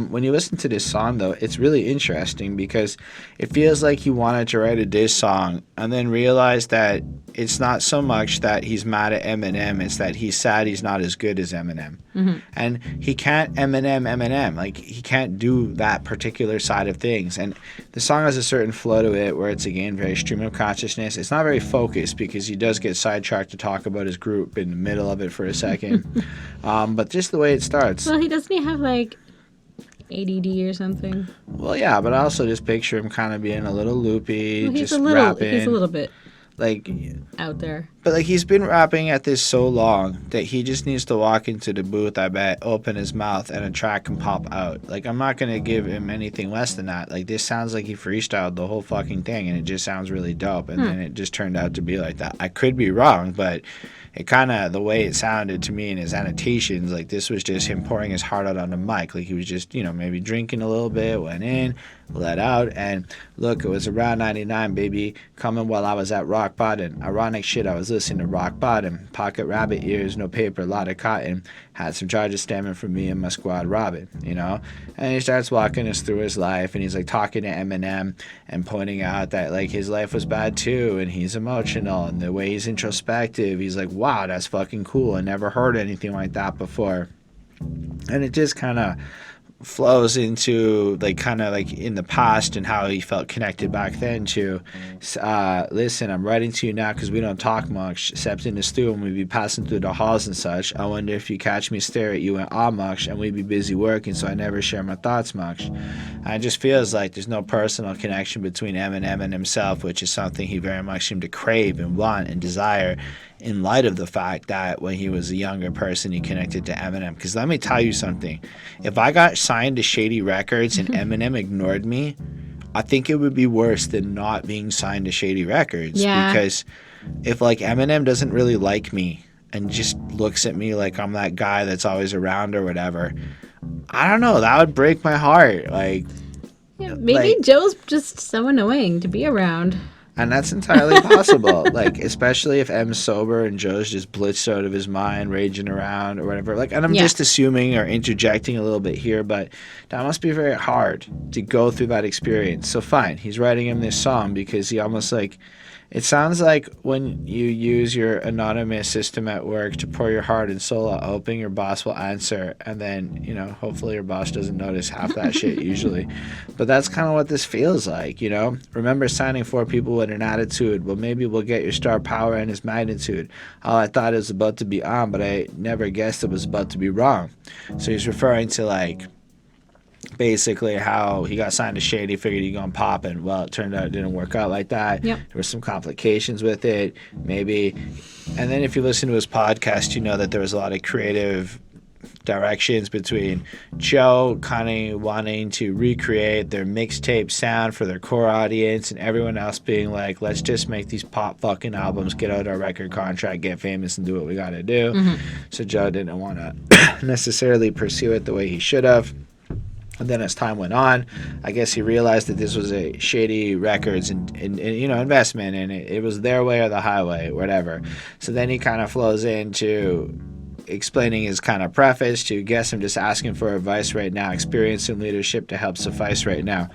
when you listen to this song, though, it's really interesting because it feels like he wanted to write a diss song and then realized that it's not so much that he's mad at Eminem, it's that he's sad he's not as good as Eminem. Mm-hmm. And he can't Eminem. Like, he can't do that particular side of things. And the song has a certain flow to it where it's, again, very stream of consciousness. It's not very focused because he does get sidetracked to talk about his group in the middle of it for a second. But just the way it starts. Well, doesn't he have, like, ADD or something? Well, yeah, but I also just picture him kind of being a little loopy, well, just rapping. He's a little bit like out there. But like, he's been rapping at this so long that he just needs to walk into the booth, I bet, open his mouth, and a track can pop out. Like, I'm not going to give him anything less than that. Like, this sounds like he freestyled the whole fucking thing, and it just sounds really dope. And then it just turned out to be like that. I could be wrong, but it kind of, the way it sounded to me in his annotations, like, this was just him pouring his heart out on the mic. Like, he was just, maybe drinking a little bit, went in, let out, and look, it was around 99, baby, coming while I was at rock bottom. Ironic shit, I was listening to rock bottom. Pocket rabbit ears, no paper, lot of cotton. Had some charges stemming from me and my squad robbing, And he starts walking us through his life, and he's like talking to Eminem and pointing out that like his life was bad too, and he's emotional, and the way he's introspective, he's like, wow, that's fucking cool. I never heard anything like that before. And it just kind of flows into like kind of like in the past and how he felt connected back then to listen, I'm writing to you now because we don't talk much except in the stew when we be passing through the halls and such. I wonder if you catch me stare at you and awe much, and we be busy working, so I never share my thoughts much. And it just feels like there's no personal connection between Eminem and himself, which is something he very much seemed to crave and want and desire, in light of the fact that when he was a younger person, he connected to Eminem. Because let me tell you something. If I got signed to Shady Records and Eminem ignored me, I think it would be worse than not being signed to Shady Records. Yeah. Because if, like, Eminem doesn't really like me and just looks at me like I'm that guy that's always around or whatever, I don't know. That would break my heart. Like, yeah, maybe Joe's just so annoying to be around. And that's entirely possible, like, especially if M's sober and Joe's just blitzed out of his mind, raging around or whatever. Like, and I'm just assuming or interjecting a little bit here, but that must be very hard to go through that experience. So fine, he's writing him this song because he almost like, it sounds like when you use your anonymous system at work to pour your heart and soul out, hoping your boss will answer, and then, hopefully your boss doesn't notice half that shit usually. But that's kind of what this feels like, Remember signing 4 people with an attitude. Well, maybe we'll get your star power and his magnitude. Oh, I thought it was about to be on, but I never guessed it was about to be wrong. So he's referring to, like, basically how he got signed to Shady, figured he'd gonna pop, and well, it turned out it didn't work out like that. Yep. There were some complications with it, maybe. And then if you listen to his podcast, you know that there was a lot of creative directions between Joe kind of wanting to recreate their mixtape sound for their core audience and everyone else being like, let's just make these pop fucking albums, get out our record contract, get famous, and do what we gotta do. So Joe didn't want to necessarily pursue it the way he should have. And then as time went on, I guess he realized that this was a shady records and investment, and it was their way or the highway, whatever. So then he kind of flows into explaining his kind of preface to, guess I'm just asking for advice right now, experience and leadership to help suffice right now,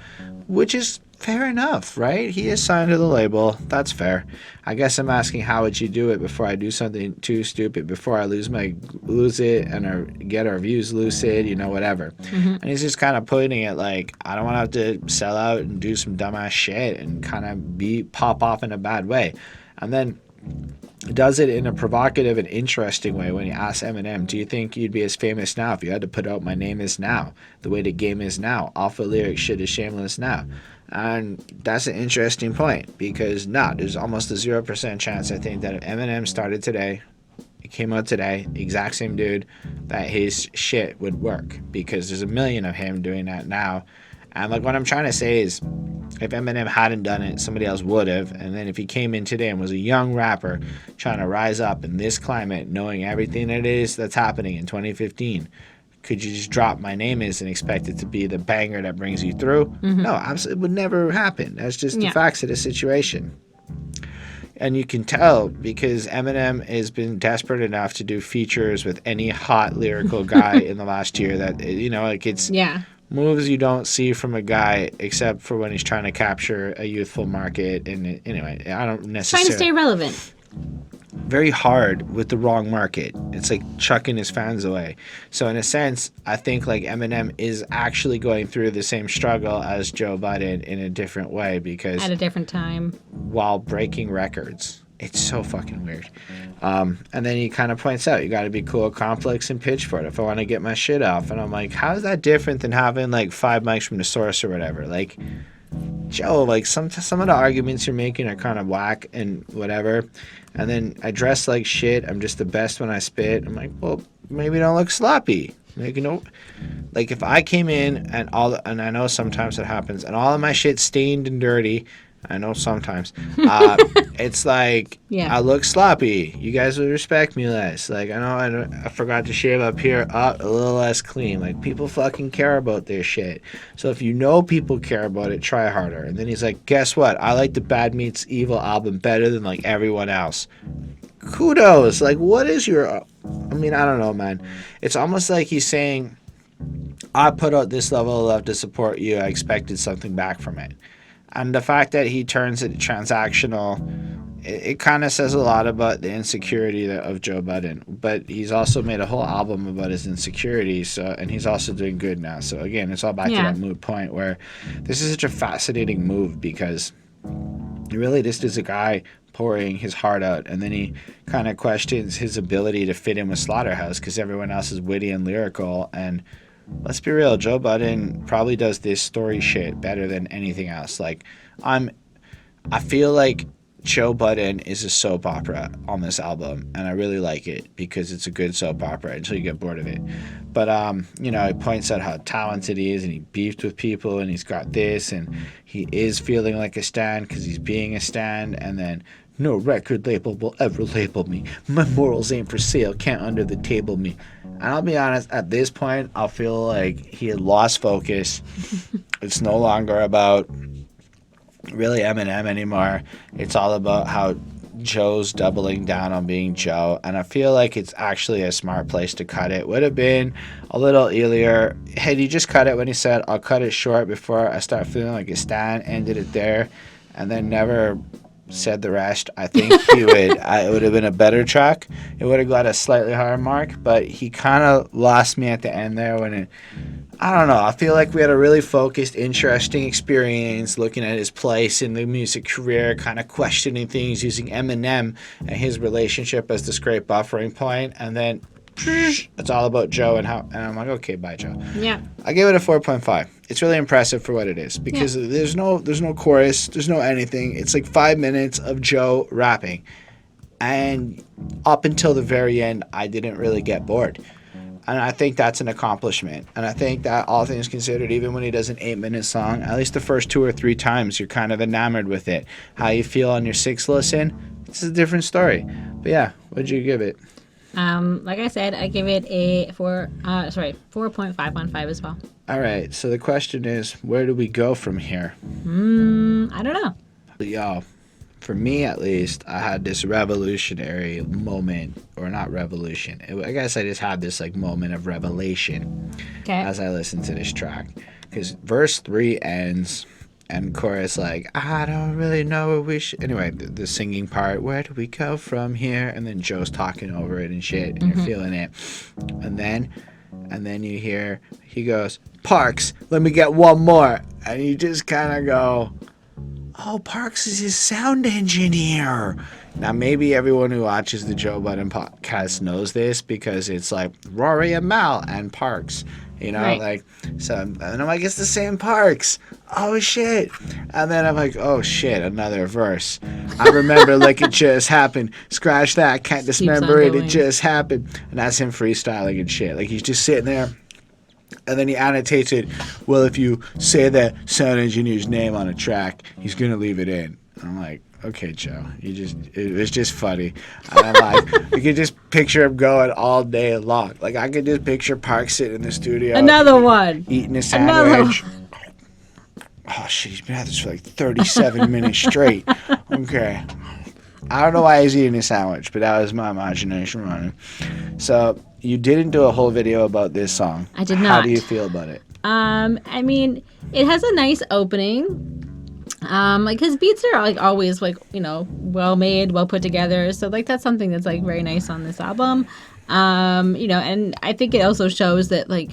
which is fair enough, right? He is signed to the label. That's fair. I guess I'm asking, how would you do it before I do something too stupid, before I lose it and or get our views lucid, whatever. And he's just kind of putting it like, I don't want to have to sell out and do some dumbass shit and kind of pop off in a bad way. And then does it in a provocative and interesting way when he asks Eminem, do you think you'd be as famous now if you had to put out My Name Is Now, the way the game is now, alpha lyrics, shit is shameless now? And that's an interesting point, because there's almost a 0% chance, I think, that if Eminem started today, it came out today, the exact same dude, that his shit would work, because there's a million of him doing that now. And like, what I'm trying to say is, if Eminem hadn't done it, somebody else would have. And then if he came in today and was a young rapper trying to rise up in this climate, knowing everything it is that's happening in 2015, could you just drop My Name Is and expect it to be the banger that brings you through? No, absolutely, it would never happen. That's just the facts of the situation. And you can tell because Eminem has been desperate enough to do features with any hot lyrical guy in the last year that, it's moves you don't see from a guy except for when he's trying to capture a youthful market. And anyway, I don't necessarily... Trying to stay relevant. Very hard with the wrong market. It's like chucking his fans away. So in a sense, I think like Eminem is actually going through the same struggle as Joe Budden in a different way, because at a different time while breaking records. It's so fucking weird. And then he kind of points out, you got to be cool, complex, and pitch for it if I want to get my shit off. And I'm like, how is that different than having like 5 mics from the source or whatever? Like, Joe, like some of the arguments you're making are kind of whack and whatever. And then I dress like shit. I'm just the best when I spit. I'm like, well, maybe don't look sloppy. Like, like if I came in and I know sometimes it happens, and all of my shit stained and dirty. I know sometimes. It's like, I look sloppy. You guys would respect me less. Like, I forgot to shave up here, a little less clean. Like, people fucking care about their shit. So if people care about it, try harder. And then he's like, guess what? I like the Bad Meets Evil album better than, like, everyone else. Kudos. Like, what is your... I don't know, man. It's almost like he's saying, I put out this level of love to support you. I expected something back from it. And the fact that he turns it transactional, it kind of says a lot about the insecurity of Joe Budden. But he's also made a whole album about his insecurities, and he's also doing good now. So again, it's all back to that moot point where this is such a fascinating move, because really this is a guy pouring his heart out, and then he kind of questions his ability to fit in with Slaughterhouse because everyone else is witty and lyrical. And let's be real, Joe Budden probably does this story shit better than anything else. Like, I feel like Joe Budden is a soap opera on this album, and I really like it because it's a good soap opera until you get bored of it. But he points out how talented he is, and he beefed with people, and he's got this, and he is feeling like a stan because he's being a stan, and then no record label will ever label me. My morals ain't for sale, can't under the table me. And I'll be honest, at this point, I feel like he had lost focus. It's no longer about really Eminem anymore. It's all about how Joe's doubling down on being Joe. And I feel like it's actually a smart place to cut it. Would have been a little earlier. Had he just cut it when he said, I'll cut it short before I start feeling like a stan, ended it there, and then never said the rest, I think it would have been a better track. It would have got a slightly higher mark, but he kind of lost me at the end there I don't know. I feel like we had a really focused, interesting experience looking at his place in the music career, kind of questioning things, using Eminem and his relationship as this great buffering point, and then it's all about Joe and I'm like, okay, bye, Joe. Yeah. I gave it a 4.5. It's really impressive for what it is because there's no chorus, there's no anything. It's like 5 minutes of Joe rapping, and up until the very end, I didn't really get bored. And I think that's an accomplishment. And I think that all things considered, even when he does an 8-minute song, at least the first 2 or 3 times, you're kind of enamored with it. How you feel on your 6th listen, it's a different story. But yeah, what'd you give it? Like I said, I give it a 4.5 on 5 as well. All right. So the question is, where do we go from here? I don't know. Yo, for me at least, I had this revolutionary moment, or not revolution. I guess I just had this like moment of revelation as I listened to this track. Because verse 3 ends, and chorus like, I don't really know where we should. Anyway, the singing part, where do we go from here? And then Joe's talking over it and shit, and you're feeling it. And then you hear, he goes, Parks, let me get one more. And you just kind of go, oh, Parks is his sound engineer. Now, maybe everyone who watches the Joe Budden podcast knows this because it's like Rory and Mal and Parks, you know, right. Like, so, and I'm like, it's the same Parks. Oh, shit. And then I'm like, oh, shit, another verse. I remember like it just happened. Scratch that. Can't dismember it. It just happened. And that's him freestyling and shit. Like, he's just sitting there. And then he annotates it, well, if you say the sound engineer's name on a track, he's going to leave it in. And I'm like, okay, Joe, it was just funny. And I'm like, you could just picture him going all day long. Like, I could just picture Park sitting in the studio. Another one. Eating a sandwich. Oh, shit, he's been at this for like 37 minutes straight. Okay. I don't know why he's eating a sandwich, but that was my imagination running. So, you didn't do a whole video about this song. I did not. How do you feel about it? I mean, it has a nice opening. Like his beats are like always like, you know, well made, well put together. So like that's something that's like very nice on this album. You know, and I think it also shows that like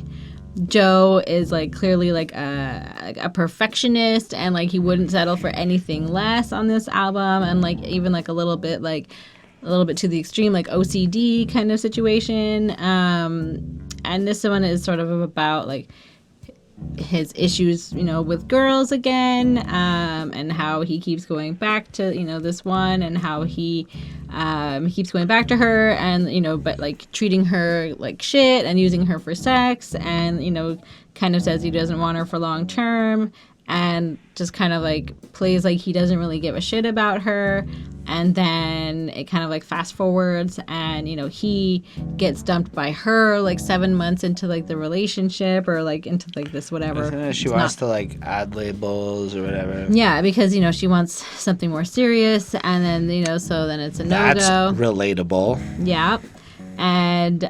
Joe is like clearly like a perfectionist, and like he wouldn't settle for anything less on this album, and like even like a little bit to the extreme, like OCD kind of situation. And this one is sort of about like his issues, you know, with girls again, and how he keeps going back to, you know, this one, and how he keeps going back to her, and, you know, but like treating her like shit and using her for sex, and, you know, kind of says he doesn't want her for long term, and just kind of like plays like he doesn't really give a shit about her. And then it kind of like fast forwards, and, you know, he gets dumped by her like 7 months into like the relationship, or like into like this whatever. She wants to like add labels or whatever. Yeah, because, you know, she wants something more serious, and then, you know, so then it's a no-go. That's relatable. Yeah. And,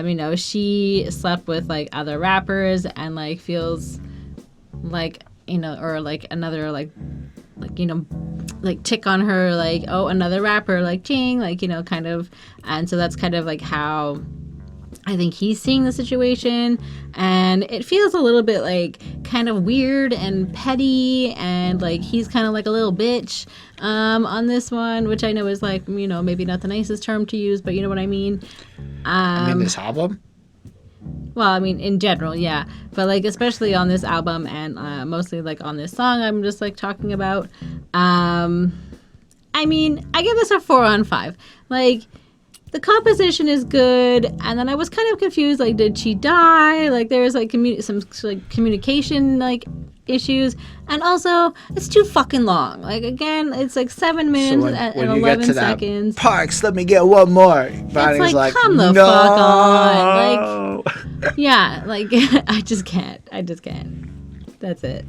you know, she slept with like other rappers, and like feels like, you know, or like another like, you know, like tick on her, like, oh, another rapper, like, ching, like, you know, kind of. And so that's kind of like how I think he's seeing the situation. And it feels a little bit like kind of weird and petty, and like he's kind of like a little bitch on this one, which I know is like, you know, maybe not the nicest term to use, but you know what I mean. This album? Well, I mean, in general, yeah. But, like, especially on this album, and mostly, like, on this song I'm just, like, talking about. I mean, I give this a 4 on 5. Like, the composition is good, and then I was kind of confused, like, did she die? Like, there's, like, some like, communication, like, issues. And also, it's too fucking long. Like, again, it's, like, 7 minutes and 11 seconds. Parks, let me get one more. Bonnie's like, come the fuck on. Like, yeah, like, I just can't. That's it.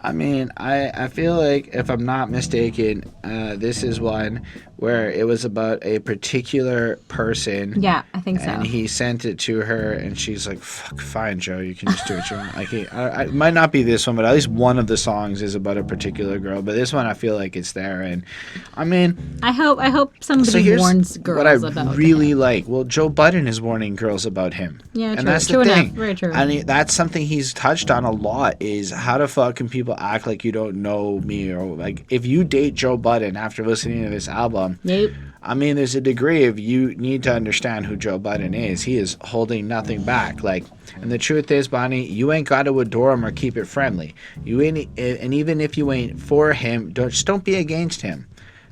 I mean, I feel like, if I'm not mistaken, this is one where it was about a particular person. Yeah, I think so. And he sent it to her, and she's like, fuck, fine, Joe, you can just do what you want. Like, it might not be this one, but at least one of the songs is about a particular girl. But this one, I feel like it's there. And, I mean... I hope somebody warns girls about him. What I really like, well, Joe Budden is warning girls about him. Yeah, and true. That's true the enough. thing. Very true. And that's something he's touched on a lot, is how the fuck can people act like you don't know me? Or, like, if you date Joe Budden after listening to this album... Nope. I mean, there's a degree of you need to understand who Joe Budden is. He is holding nothing back. Like, and the truth is, Bonnie, you ain't got to adore him or keep it friendly. You ain't, and even if you ain't for him, don't be against him.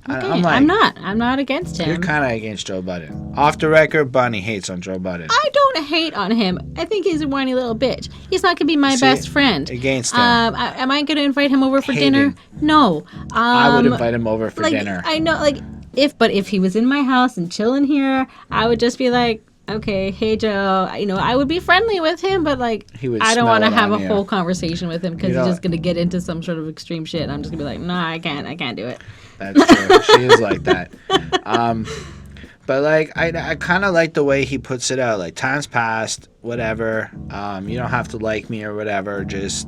Okay, I'm not against him. You're kind of against Joe Budden. Off the record, Bunny hates on Joe Budden. I don't hate on him. I think he's a whiny little bitch. He's not going to be my best friend. Against him. Am I going to invite him over for dinner? No. I would invite him over for dinner. I know, if he was in my house and chilling here, I would just be like, okay, hey Joe, I would be friendly with him, but I don't want to have a whole conversation with him because he's just going to get into some sort of extreme shit, and I'm just going to be like, nah, I can't do it. That's true. She is like that. But I kind of like the way he puts it out. Like, time's passed, whatever. You don't have to like me or whatever. Just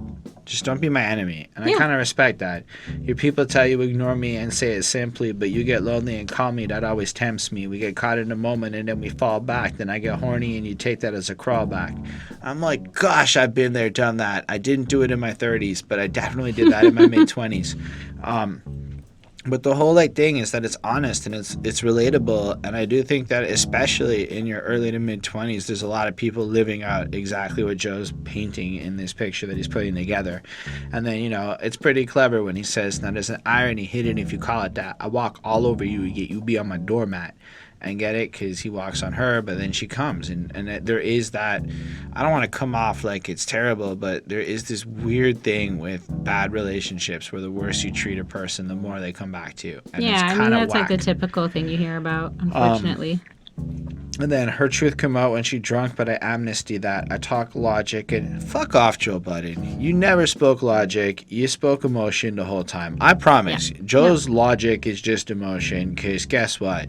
don't be my enemy. And I kind of respect that. Your people tell you ignore me and say it simply, but you get lonely and call me. That always tempts me. We get caught in a moment and then we fall back. Then I get horny and you take that as a crawlback. I'm like, gosh, I've been there, done that. I didn't do it in my 30s, but I definitely did that in my mid-20s. But the whole thing is that it's honest and it's relatable, and I do think that especially in your early to mid 20s, there's a lot of people living out exactly what Joe's painting in this picture that he's putting together. And then it's pretty clever when he says, "Now there's an irony hidden if you call it that. I walk all over you, yet you be on my doormat." And get it? Because he walks on her, but then she comes. And there is that, I don't want to come off like it's terrible, but there is this weird thing with bad relationships where the worse you treat a person, the more they come back to you. And that's whack. The typical thing you hear about, unfortunately. And then her truth come out when she drunk, but I amnesty that. I talk logic and fuck off, Joe Budden. You never spoke logic. You spoke emotion the whole time. I promise. Yeah. Joe's logic is just emotion, because guess what?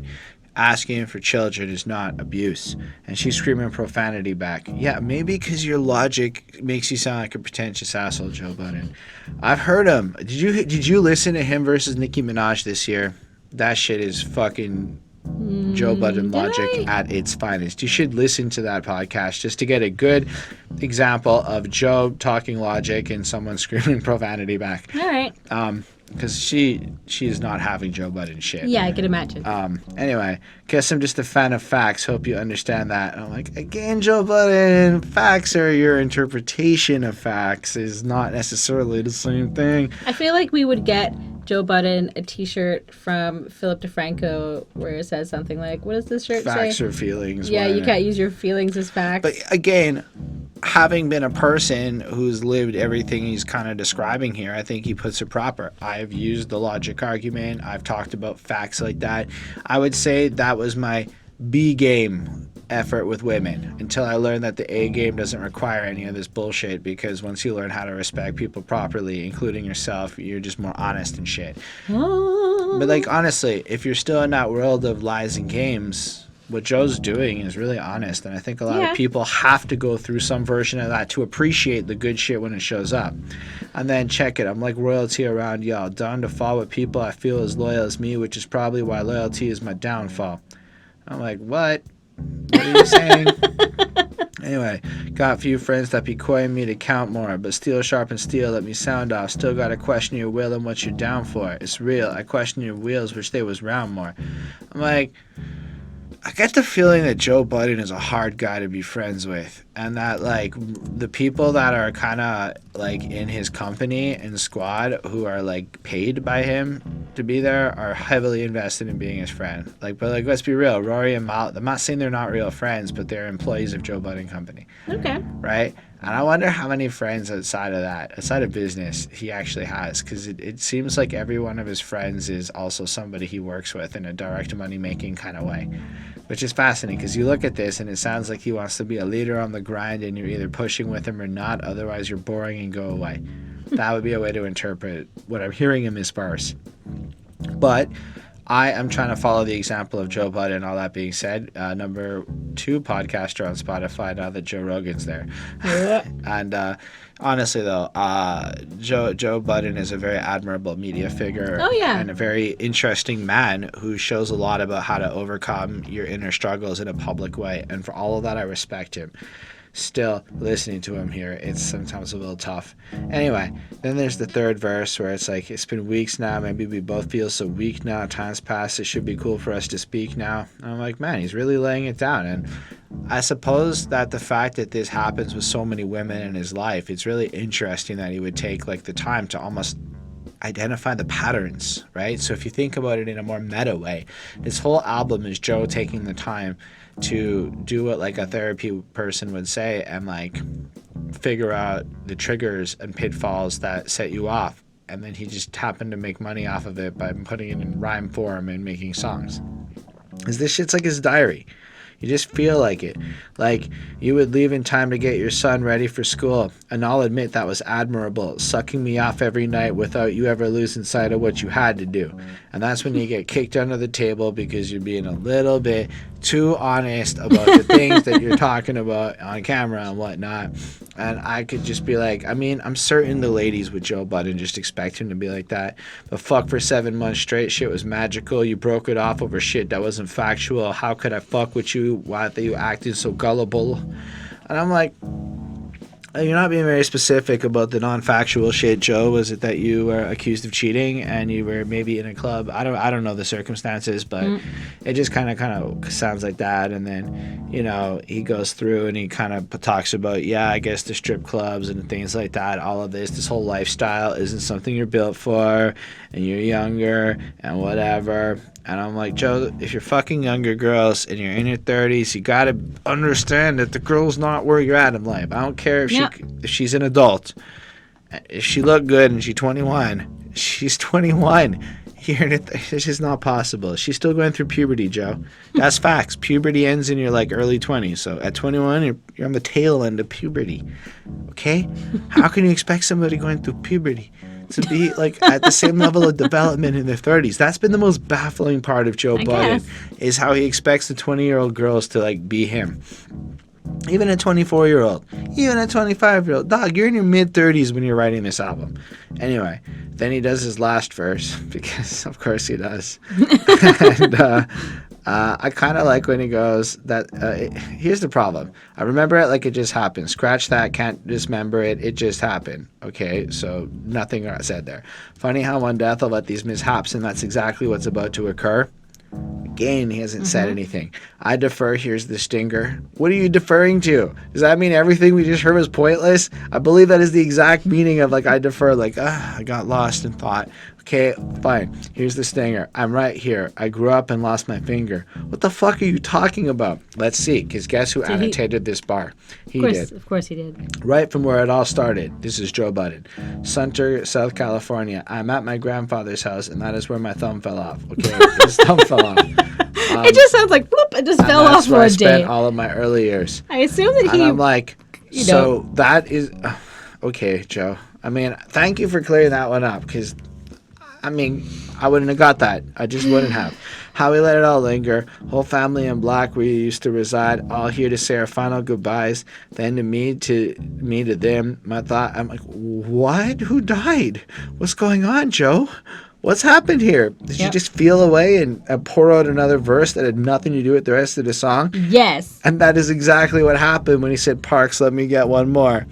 Asking for children is not abuse. And she's screaming profanity back. Yeah, maybe because your logic makes you sound like a pretentious asshole, Joe Budden. I've heard him. Did you listen to him versus Nicki Minaj this year? That shit is fucking Joe Budden logic at its finest. You should listen to that podcast just to get a good example of Joe talking logic and someone screaming profanity back. All right. Because she is not having Joe Budden shit. Yeah, I could imagine. Anyway, guess I'm just a fan of facts. Hope you understand that. And I'm like, again, Joe Budden, facts are your interpretation of facts is not necessarily the same thing. I feel like we would get Joe Budden a t-shirt from Philip DeFranco where it says something like, what does this shirt say? Facts or feelings. Yeah, you can't use your feelings as facts. But again, having been a person who's lived everything he's kind of describing here, I think he puts it proper. I've used the logic argument. I've talked about facts like that. I would say that was my B game effort with women until I learned that the A game doesn't require any of this bullshit, because once you learn how to respect people properly, including yourself, you're just more honest and shit. But honestly, if you're still in that world of lies and games, what Joe's doing is really honest, and I think a lot of people have to go through some version of that to appreciate the good shit when it shows up. And then check it, I'm like royalty around y'all, down to fall with people I feel as loyal as me, which is probably why loyalty is my downfall. I'm like, what are you saying? Anyway, got a few friends that be coying me to count more, but steel sharpens steel, let me sound off. Still gotta question your will and what you're down for. It's real, I question your wheels, wish they was round more. I'm like, I get the feeling that Joe Budden is a hard guy to be friends with, and that the people that are kind of in his company and squad who are paid by him to be there are heavily invested in being his friend. But let's be real, Rory and Mal, I'm not saying they're not real friends, but they're employees of Joe Budden Company. Okay. Right? And I wonder how many friends outside of business, he actually has, because it seems like every one of his friends is also somebody he works with in a direct money-making kind of way, which is fascinating, because you look at this and it sounds like he wants to be a leader on the grind, and you're either pushing with him or not, otherwise you're boring and go away. That would be a way to interpret what I'm hearing in this verse. But I am trying to follow the example of Joe Budden. All that being said, number 2 podcaster on Spotify now that Joe Rogan's there. Yeah. And honestly, though, Joe Budden is a very admirable media figure. Oh, yeah. And a very interesting man who shows a lot about how to overcome your inner struggles in a public way. And for all of that, I respect him. Still, listening to him here, it's sometimes a little tough. Anyway, then there's the third verse where it's like, it's been weeks now, maybe we both feel so weak now, time's passed, it should be cool for us to speak now. And I'm like, man, he's really laying it down. And I suppose that the fact that this happens with so many women in his life, it's really interesting that he would take the time to almost identify the patterns, right? So if you think about it in a more meta way, this whole album is Joe taking the time to do what like a therapy person would say and like figure out the triggers and pitfalls that set you off. And then he just happened to make money off of it by putting it in rhyme form and making songs. Because this shit's like his diary. You just feel like it. Like, you would leave in time to get your son ready for school. And I'll admit that was admirable, sucking me off every night without you ever losing sight of what you had to do. And that's when you get kicked under the table because you're being a little bit too honest about the things that you're talking about on camera and whatnot. And I could just be like, I mean, I'm certain the ladies with Joe Budden just expect him to be like that. But fuck, for 7 months straight, shit was magical. You broke it off over shit that wasn't factual. How could I fuck with you? Why are you acting so gullible? And I'm like, you're not being very specific about the non-factual shit, Joe. Was it that you were accused of cheating and you were maybe in a club? I don't know the circumstances, but it just kind of sounds like that. And then, you know, he goes through and he kind of talks about, yeah, I guess the strip clubs and things like that. All of this whole lifestyle isn't something you're built for, and you're younger and whatever. And I'm like, Joe, if you're fucking younger girls and you're in your 30s, you got to understand that the girl's not where you're at in life. I don't care if she's an adult. If she looked good and she's 21, she's 21. It's just not possible. She's still going through puberty, Joe. That's facts. Puberty ends in your like early 20s. So at 21, you're on the tail end of puberty. Okay? How can you expect somebody going through puberty to be like at the same level of development in their 30s? That's been the most baffling part of Joe Budden, is how he expects the 20-year-old girls to like be him. Even a 24-year-old, even a 25-year-old. Dog, you're in your mid-30s when you're writing this album. Anyway, then he does his last verse, because of course he does. And I kind of like when he goes that, here's the problem. I remember it like it just happened. Scratch that, can't dismember it. It just happened. Okay, so nothing said there. Funny how one death I'll let these mishaps, and that's exactly what's about to occur. Again, he hasn't said anything. I defer. Here's the stinger. What are you deferring to? Does that mean everything we just heard was pointless? I believe that is the exact meaning of like I defer. Like, I got lost in thought. Okay, fine. Here's the stinger. I'm right here. I grew up and lost my finger. What the fuck are you talking about? Let's see, because guess who annotated this bar? He did. Of course he did. Right from where it all started. This is Joe Budden. Sumter, South California. I'm at my grandfather's house, and that is where my thumb fell off. Okay, his thumb fell off. It just sounds like, whoop, it just fell off for a day. That's where I spent all of I early years. I assume that and I'm like, so that is... okay, Joe. I mean, thank you for clearing that one up, because... I mean, I wouldn't have got that. I just wouldn't have. How we let it all linger. Whole family in black where you used to reside. All here to say our final goodbyes. Then to me to them. My thought, I'm like, what? Who died? What's going on, Joe? What's happened here? Did you just feel away and pour out another verse that had nothing to do with the rest of the song? Yes. And that is exactly what happened when he said, Parks, let me get one more.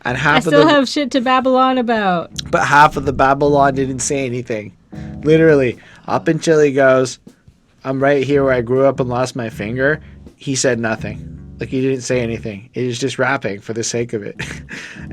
And I still have shit to Babylon about. But half of the Babylon didn't say anything. Literally, up until he goes, I'm right here where I grew up and lost my finger, he said nothing. Like, he didn't say anything. He was just rapping for the sake of it.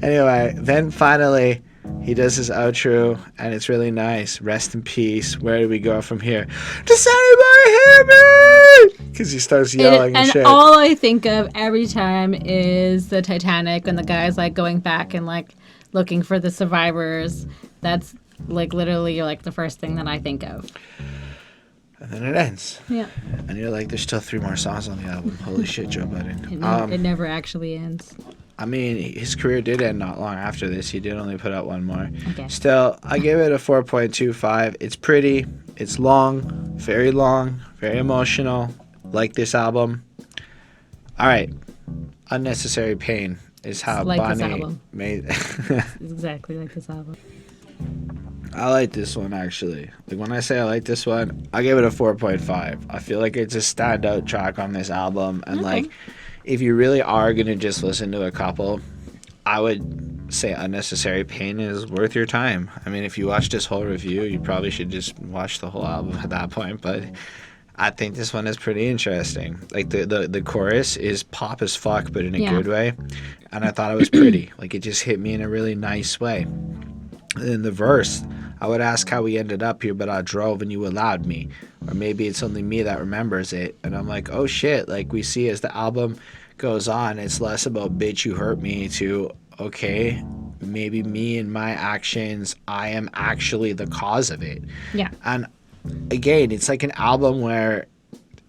Anyway, then finally, he does his outro, and it's really nice. Rest in peace. Where do we go from here? Does anybody hear me? Because he starts yelling and shit. And all I think of every time is the Titanic, and the guy's like going back and like looking for the survivors. That's like literally like the first thing that I think of. And then it ends. Yeah. And you're like, there's still 3 more songs on the album. Holy shit, Joe Budden. It never actually ends. I mean, his career did end not long after this. He did only put out 1 more. Okay. Still, I give it a 4.25. It's pretty. It's long. Very emotional. Like this album. All right. Unnecessary Pain is how like Bonnie made It's exactly like this album. I like this one, actually. Like, when I say I like this one, I give it a 4.5. I feel like it's a standout track on this album. And, like, if you really are going to just listen to a couple, I would say Unnecessary Pain is worth your time. I mean, if you watch this whole review, you probably should just watch the whole album at that point. But I think this one is pretty interesting. Like, the chorus is pop as fuck, but in a good way. And I thought it was pretty. Like, it just hit me in a really nice way. And then the verse, I would ask how we ended up here, but I drove and you allowed me. Or maybe it's only me that remembers it. And I'm like, oh shit. Like, we see as the album goes on, it's less about bitch you hurt me to, okay, maybe me and my actions, I am actually the cause of it. Yeah. And again, it's like an album where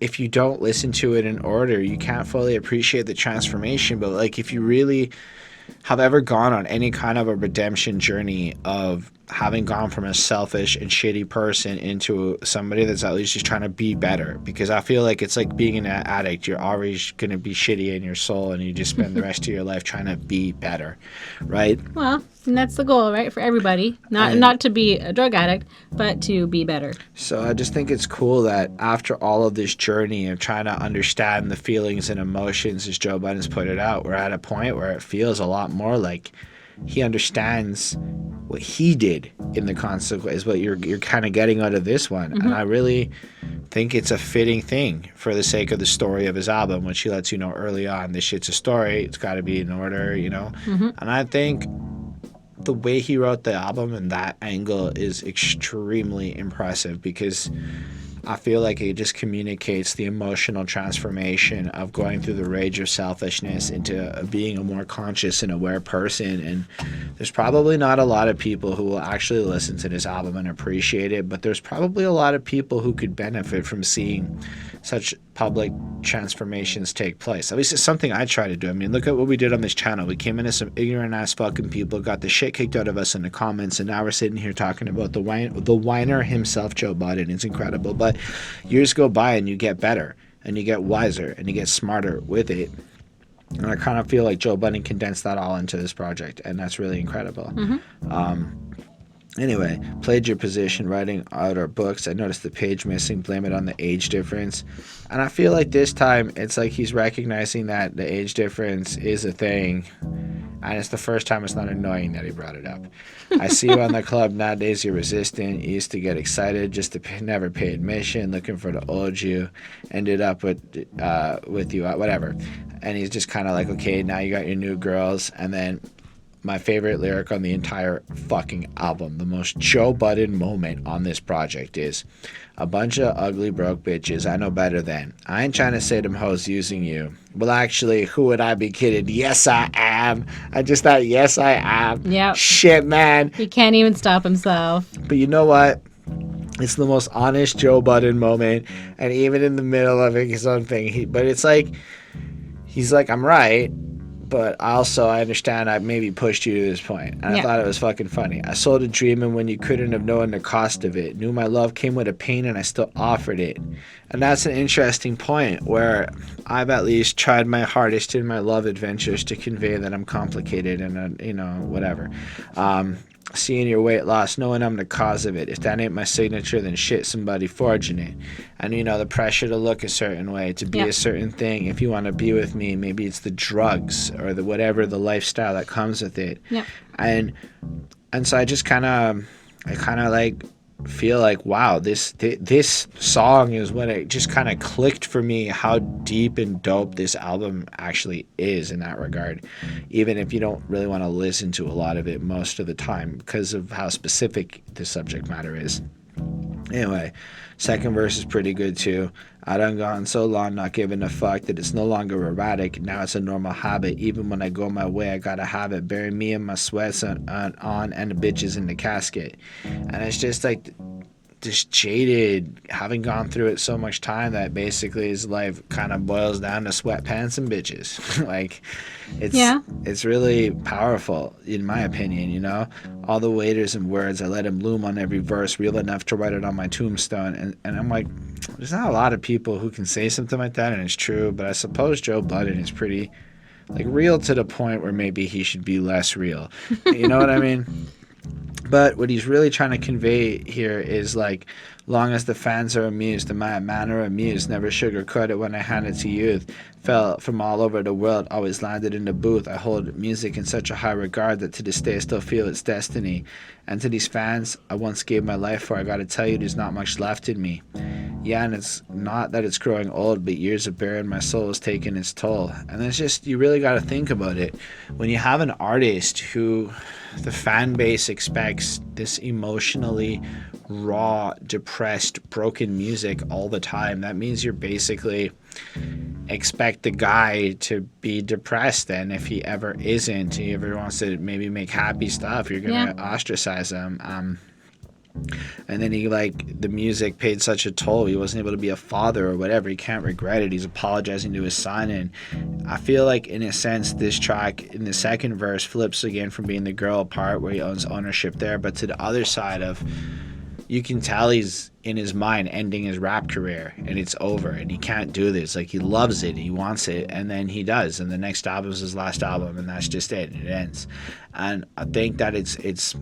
if you don't listen to it in order, you can't fully appreciate the transformation. But like, if you really have ever gone on any kind of a redemption journey of having gone from a selfish and shitty person into somebody that's at least just trying to be better, because I feel like it's like being an addict. You're always going to be shitty in your soul, and you just spend the rest of your life trying to be better, right? Well, and that's the goal, right, for everybody. Not to be a drug addict, but to be better. So I just think it's cool that after all of this journey of trying to understand the feelings and emotions, as Joe Budden's put it out, we're at a point where it feels a lot more like he understands what he did in the consequence, what you're kind of getting out of this one. And I really think it's a fitting thing for the sake of the story of his album, which he lets you know early on, this shit's a story, it's got to be in order, you know. And I think the way he wrote the album and that angle is extremely impressive, because I feel like it just communicates the emotional transformation of going through the rage of selfishness into being a more conscious and aware person. And there's probably not a lot of people who will actually listen to this album and appreciate it, but there's probably a lot of people who could benefit from seeing such public transformations take place. At least it's something I try to do. I mean, look at what we did on this channel. We came into some ignorant ass fucking people, got the shit kicked out of us in the comments, and now we're sitting here talking about the whiner himself, Joe Budden. It's incredible. But years go by and you get better and you get wiser and you get smarter with it. And I kind of feel like Joe Budden condensed that all into this project, and that's really incredible. Anyway, played your position writing out our books. I noticed the page missing, blame it on the age difference. And I feel like this time it's like he's recognizing that the age difference is a thing, and it's the first time it's not annoying that he brought it up. I see you on the club nowadays, you're resistant. You used to get excited just to never pay admission, looking for the old you. Ended up with you, whatever. And he's just kind of like, okay, now you got your new girls. And then my favorite lyric on the entire fucking album, the most Joe Budden moment on this project, is a bunch of ugly broke bitches. I know better than. I ain't trying to say them hoes using you. Well, actually, who would I be kidding? Yes, I am. I just thought, yes, I am. Yep. Shit, man. He can't even stop himself. But you know what? It's the most honest Joe Budden moment. And even in the middle of it, his own thing. But it's like, he's like, I'm right. But also, I understand I maybe pushed you to this point. And I thought it was fucking funny. I sold a dream, and when you couldn't have known the cost of it. Knew my love came with a pain, and I still offered it. And that's an interesting point where I've at least tried my hardest in my love adventures to convey that I'm complicated and, whatever. Seeing your weight loss, knowing I'm the cause of it. If that ain't my signature, then shit, somebody forging it. And, the pressure to look a certain way, to be a certain thing. If you want to be with me, maybe it's the drugs or the whatever, the lifestyle that comes with it. Yep. And so I just kind of like feel like, wow, this song is when it just kind of clicked for me how deep and dope this album actually is in that regard, even if you don't really want to listen to a lot of it most of the time because of how specific the subject matter is. Anyway, second verse is pretty good too. I done gone so long not giving a fuck that it's no longer erratic. Now it's a normal habit. Even when I go my way, I gotta have it. Bury me in my sweats on and the bitches in the casket. And it's just like this jaded, having gone through it so much time that basically his life kind of boils down to sweatpants and bitches. Like, it's really powerful, in my opinion, All the waiters and words, I let him loom on every verse, real enough to write it on my tombstone. And I'm like, there's not a lot of people who can say something like that, and it's true, but I suppose Joe Budden is pretty, real to the point where maybe he should be less real. You know what I mean? But what he's really trying to convey here is long as the fans are amused, the man are amused, never sugarcoat it when I hand it to youth. Fell from all over the world, always landed in the booth. I hold music in such a high regard that to this day I still feel its destiny. And to these fans I once gave my life for, I gotta tell you there's not much left in me. Yeah, and it's not that it's growing old, but years of bearing my soul has taken its toll. And it's just, you really got to think about it. When you have an artist who the fan base expects this emotionally raw, depressed, broken music all the time, that means you're basically expect the guy to be depressed. Then if he ever isn't, he ever wants to maybe make happy stuff, you're going to ostracize him. And then the music paid such a toll. He wasn't able to be a father or whatever. He can't regret it. He's apologizing to his son. And I feel like, in a sense, this track in the second verse flips again from being the girl part where he owns ownership there, but to the other side of, you can tell he's in his mind ending his rap career and it's over and he can't do this. Like, he loves it, he wants it, and then he does. And the next album is his last album, and that's just it. It ends. And I think that it's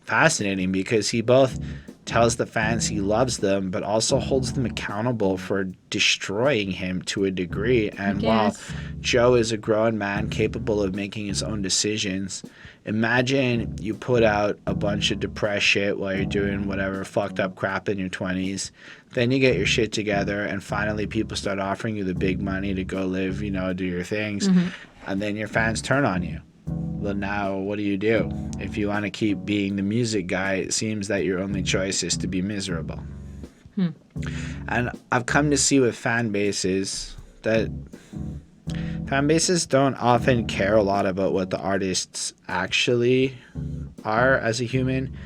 fascinating because he both tells the fans he loves them, but also holds them accountable for destroying him to a degree. And while Joe is a grown man capable of making his own decisions, imagine you put out a bunch of depressed shit while you're doing whatever fucked up crap in your 20s. Then you get your shit together and finally people start offering you the big money to go live, do your things. Mm-hmm. And then your fans turn on you. Well, now what do you do? If you want to keep being the music guy, it seems that your only choice is to be miserable. And I've come to see with fan bases that fan bases don't often care a lot about what the artists actually are as a human.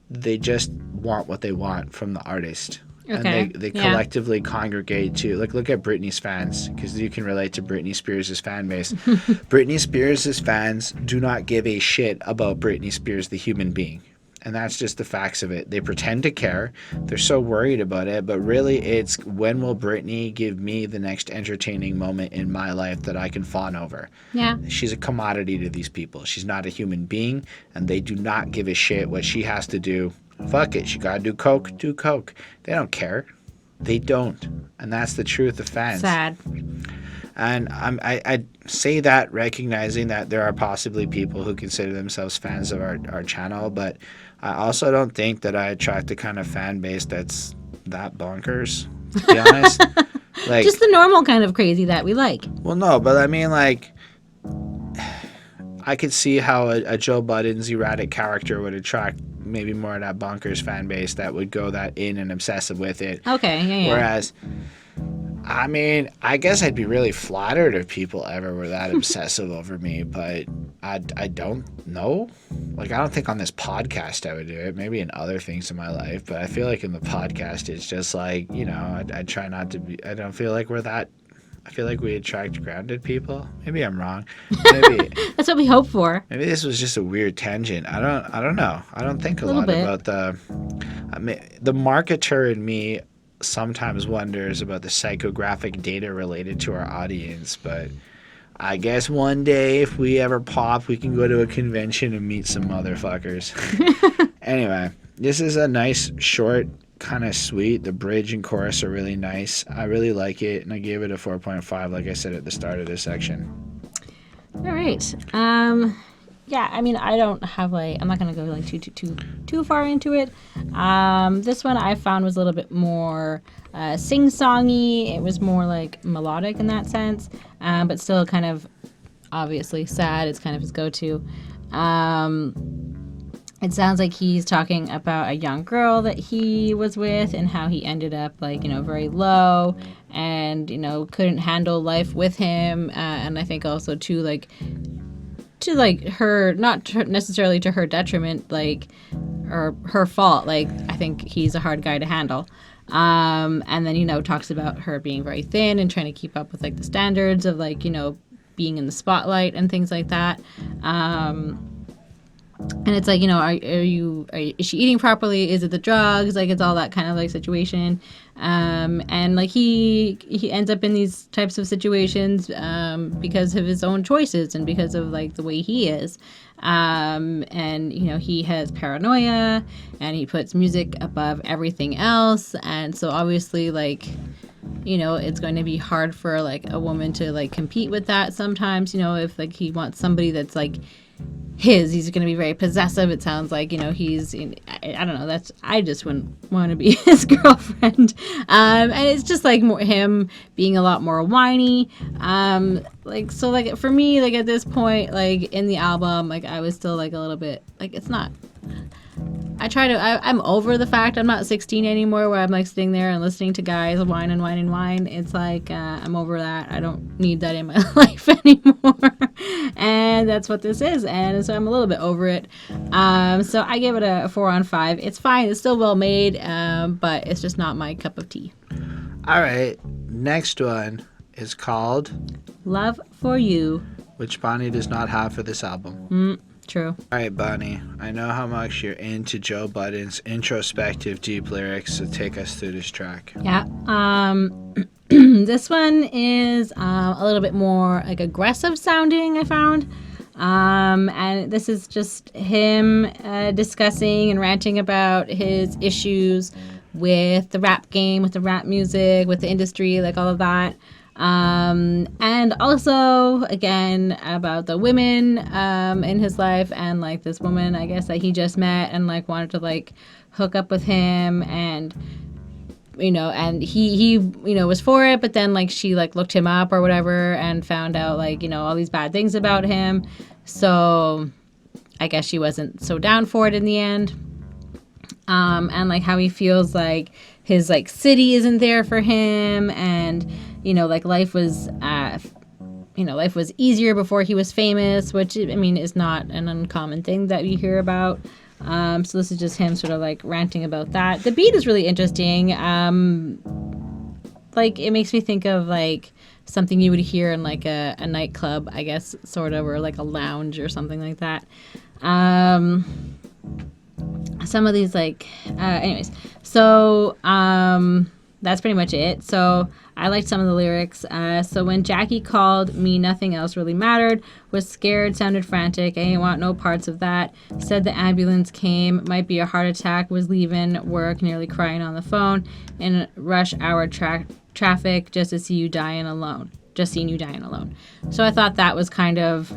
They just want what they want from the artist. Okay. And they collectively congregate to, look at Britney's fans, because you can relate to Britney Spears' fan base. Britney Spears' fans do not give a shit about Britney Spears, the human being. And that's just the facts of it. They pretend to care. They're so worried about it. But really, it's, when will Britney give me the next entertaining moment in my life that I can fawn over? Yeah. She's a commodity to these people. She's not a human being, and they do not give a shit what she has to do. Fuck it. She got to do coke. Do coke. They don't care. They don't. And that's the truth of fans. Sad. And I say that recognizing that there are possibly people who consider themselves fans of our channel, but I also don't think that I attract the kind of fan base that's that bonkers, to be honest. Just the normal kind of crazy that we like. Well, no, but I mean, I could see how a Joe Budden's erratic character would attract maybe more of that bonkers fan base that would go that in and obsessive with it. Okay, yeah. Whereas, I mean, I guess I'd be really flattered if people ever were that obsessive over me, but I don't know. I don't think on this podcast I would do it. Maybe in other things in my life, but I feel like in the podcast it's just I try not to be. I don't feel like we're that. I feel like we attract grounded people. Maybe I'm wrong. Maybe that's what we hope for. Maybe this was just a weird tangent. I don't know. I don't think a lot about the marketer in me sometimes wonders about the psychographic data related to our audience, but I guess one day if we ever pop, we can go to a convention and meet some motherfuckers. Anyway, this is a nice short, kind of sweet. The bridge and chorus are really nice. I really like it, and I gave it a 4.5 like I said at the start of this section. All right. Yeah, I mean, I don't have I'm not gonna go too far into it. This one I found was a little bit more sing-songy. It was more melodic in that sense, but still kind of obviously sad. It's kind of his go-to. It sounds like he's talking about a young girl that he was with and how he ended up very low and couldn't handle life with him, and I think also too to her, not necessarily to her detriment, or her fault. I think he's a hard guy to handle. And then, talks about her being very thin and trying to keep up with the standards of being in the spotlight and things like that. And it's is she eating properly? Is it the drugs? It's all that kind of situation. And he ends up in these types of situations because of his own choices and because of the way he is. And he has paranoia and he puts music above everything else. And so obviously it's going to be hard for a woman to compete with that sometimes, if he wants somebody that's he's going to be very possessive. It sounds like, he's, I don't know, I just wouldn't want to be his girlfriend. And it's just like him being a lot more whiny. So for me, like at this point, like in the album, like I was still like a little bit, like it's not, I'm over the fact I'm not 16 anymore where I'm like sitting there and listening to guys whine and whine and whine. It's like, I'm over that. I don't need that in my life anymore. And that's what this is. And so I'm a little bit over it. So I give it a 4 on 5. It's fine. It's still well made. But it's just not my cup of tea. All right. Next one is called Love for You, which Bonnie does not have for this album. True. All right, Bonnie, I know how much you're into Joe Budden's introspective, deep lyrics, so take us through this track. Yeah. This one is a little bit more like aggressive sounding, I found. And this is just him discussing and ranting about his issues with the rap game, with the rap music, with the industry, like all of that. And also, again, about the women in his life and, like, this woman, I guess, that he just met and, like, wanted to, like, hook up with him and, and he was for it, but then, like, she, like, looked him up or whatever and found out, like, all these bad things about him. So I guess she wasn't so down for it in the end. And, like, how he feels like his, like, city isn't there for him and... like life was easier before he was famous, which, I mean, is not an uncommon thing that you hear about. So this is just him sort of like ranting about that. The beat is really interesting. Like it makes me think of like something you would hear in like a nightclub, I guess, sort of, or like a lounge or something like that. Some of these like, anyways, so, that's pretty much it. So I liked some of the lyrics. So when Jackie called me, nothing else really mattered. Was scared, sounded frantic. I ain't want no parts of that. Said the ambulance came. Might be a heart attack. Was leaving work, nearly crying on the phone. In rush hour traffic just to see you dying alone. Just seeing you dying alone. So I thought that was kind of...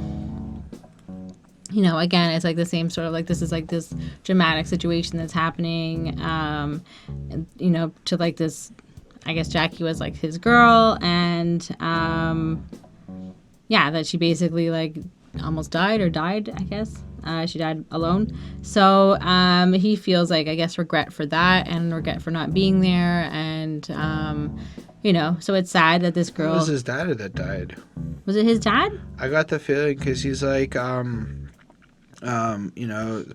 again, it's like the same sort of like this is like this dramatic situation that's happening, to like this, I guess Jackie was like his girl and, that she basically like almost died, I guess. She died alone. So he feels like, I guess, regret for that and regret for not being there. And, so it's sad that this girl... It was his dad that died. Was it his dad? I got the feeling because he's like...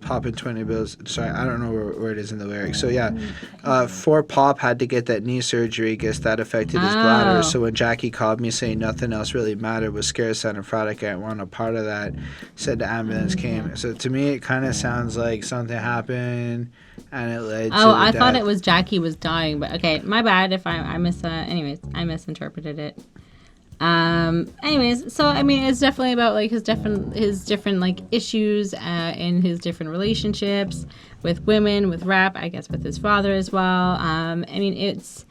popping 20 bills. Sorry, I don't know where it is in the lyrics. So yeah, for Pop had to get that knee surgery. Guess that affected his bladder. So when Jackie called me saying nothing else really mattered, was scared, sounded frantic, I didn't want a part of that. Said the ambulance came. So to me, it kind of sounds like something happened and it led to I death. thought it was Jackie was dying, but okay, my bad if I misinterpreted it. So I mean, it's definitely about like his different like issues in his different relationships with women, with rap, I guess with his father as well. I mean, it's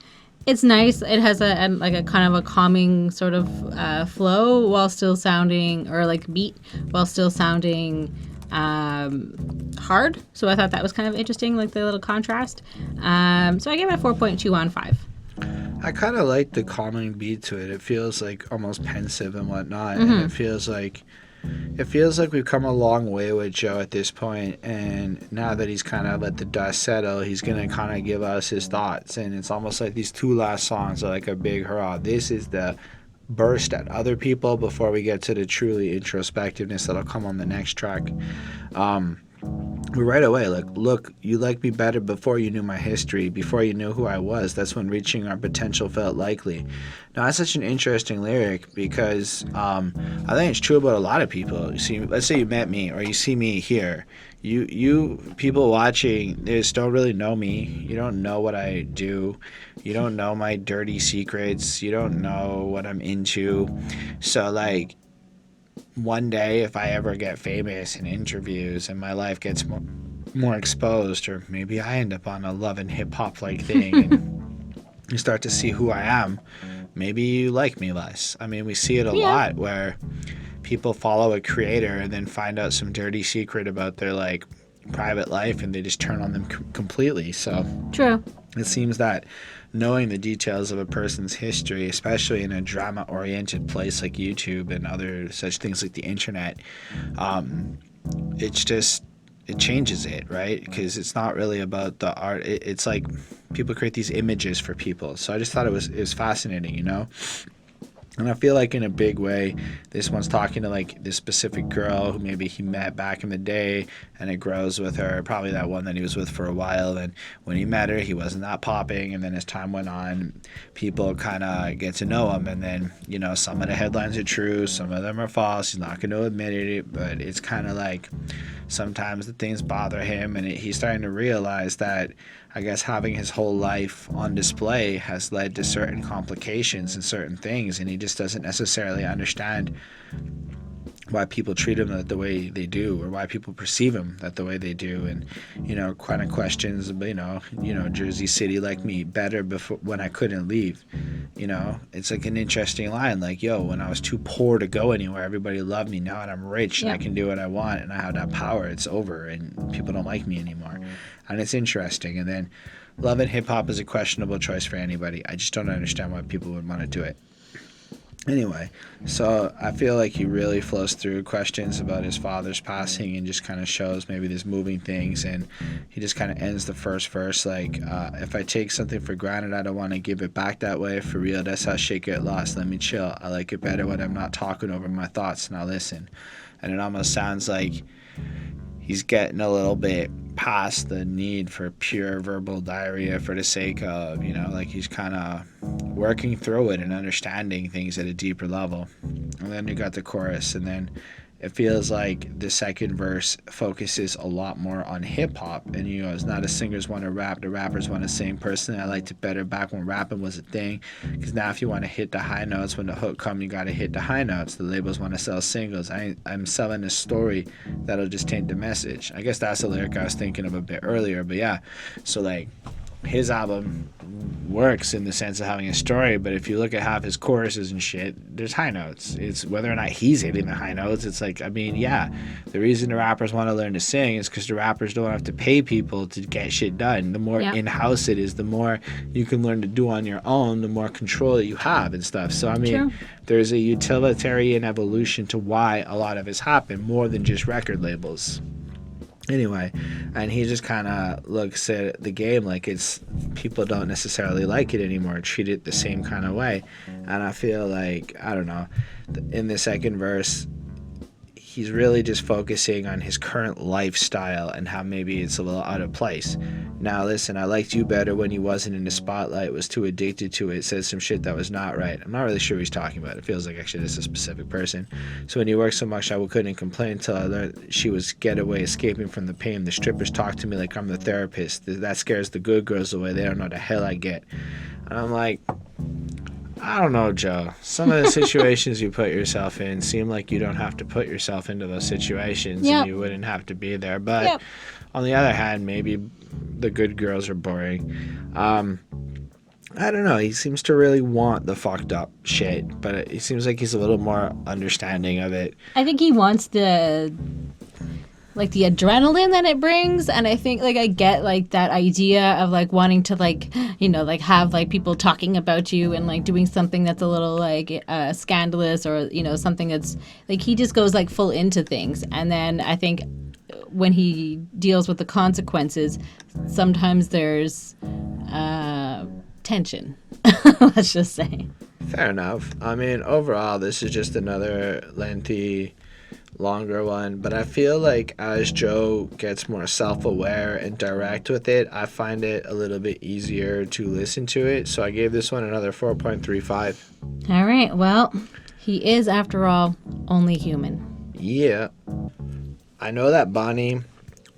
nice. It has a kind of a calming sort of flow while still sounding, or like beat while still sounding hard. So I thought that was kind of interesting, like the little contrast. So I gave it a 4.2 on 5. I kind of like the calming beat to it. It feels like almost pensive and whatnot, Mm-hmm. and it feels like we've come a long way with Joe at this point. And now that he's kind of let the dust settle, he's gonna kind of give us his thoughts. And it's almost like these two last songs are like a big hurrah. This is the burst at other people before we get to the truly introspectiveness that'll come on the next track. Right away, like, look, you liked me better before you knew my history, before you knew who I was. That's when reaching our potential felt likely. Now, that's such an interesting lyric because I think it's true about a lot of people. You see, let's say you met me or you see me here. You people watching this don't really know me. You don't know what I do. You don't know my dirty secrets. You don't know what I'm into. So, like, one day if I ever get famous in interviews and my life gets more exposed, or maybe I end up on a Love and Hip Hop like thing and you start to see who I am, maybe you like me less. I mean, we see it a lot where people follow a creator and then find out some dirty secret about their like private life and they just turn on them completely. So true. It seems that knowing the details of a person's history, especially in a drama-oriented place like YouTube and other such things like the internet, it changes it, right? Because it's not really about the art. It's like people create these images for people. So I just thought it was fascinating, you know? And I feel like in a big way, this one's talking to like this specific girl who maybe he met back in the day, and it grows with her. Probably that one that he was with for a while. And when he met her, he wasn't that popping. And then as time went on, people kind of get to know him. And then, you know, some of the headlines are true, some of them are false. He's not going to admit it, but it's kind of like sometimes the things bother him, and he's starting to realize that, I guess, having his whole life on display has led to certain complications and certain things, and he just doesn't necessarily understand why people treat him the way they do, or why people perceive him the way they do. And, you know, kind of questions, you know, Jersey City like me better before when I couldn't leave. You know, it's like an interesting line, like, yo, when I was too poor to go anywhere, everybody loved me. Now that I'm rich and I can do what I want and I have that power, it's over and people don't like me anymore. And it's interesting. And then love and hip-hop is a questionable choice for anybody. I just don't understand why people would want to do it. Anyway, so I feel like he really flows through questions about his father's passing and just kind of shows maybe these moving things. And he just kind of ends the first verse like, if I take something for granted, I don't want to give it back that way. For real, that's how shit get lost. Let me chill. I like it better when I'm not talking over my thoughts. Now listen. And it almost sounds like he's getting a little bit past the need for pure verbal diarrhea for the sake of, you know, like he's kind of working through it and understanding things at a deeper level. And then you got the chorus, and then it feels like the second verse focuses a lot more on hip-hop. And, you know, it's not a singers want to rap, the rappers want to sing. Personally, I liked it better back when rapping was a thing, because now if you want to hit the high notes, when the hook come, you got to hit the high notes. The labels want to sell singles. I'm selling a story that'll just taint the message. I guess that's the lyric I was thinking of a bit earlier. But yeah, so like his album works in the sense of having a story, but if you look at half his choruses and shit, there's high notes. It's whether or not he's hitting the high notes. It's like, I mean, yeah, the reason the rappers want to learn to sing is because the rappers don't have to pay people to get shit done. The more in-house it is, the more you can learn to do on your own, the more control that you have and stuff. So, I mean, there's a utilitarian evolution to why a lot of it's happened, more than just record labels. Anyway, and he just kind of looks at the game like it's people don't necessarily like it anymore, treat it the same kind of way. And I feel like, I don't know, in the second verse, he's really just focusing on his current lifestyle and how maybe it's a little out of place. Now listen, I liked you better when you wasn't in the spotlight, was too addicted to it, said some shit that was not right. I'm not really sure what he's talking about. It feels like actually this is a specific person. So when you work so much, I couldn't complain until I learned she was getaway, escaping from the pain. The strippers talk to me like I'm the therapist. That scares the good girls away. They don't know the hell I get. And I'm like, I don't know, Joe. Some of the situations you put yourself in seem like you don't have to put yourself into those situations and you wouldn't have to be there. But on the other hand, maybe the good girls are boring. I don't know. He seems to really want the fucked up shit, but it seems like he's a little more understanding of it. I think he wants the adrenaline that it brings, and I think like I get like that idea of like wanting to like, you know, like have like people talking about you and like doing something that's a little like scandalous, or, you know, something that's like, he just goes like full into things. And then I think when he deals with the consequences, sometimes there's tension. Let's just say. Fair enough. I mean, overall, this is just another lengthy, longer one, but I feel like as Joe gets more self-aware and direct with it, I find it a little bit easier to listen to it. So I gave this one another 4.35. All right. Well, he is, after all, only human. Yeah. I know that Bonnie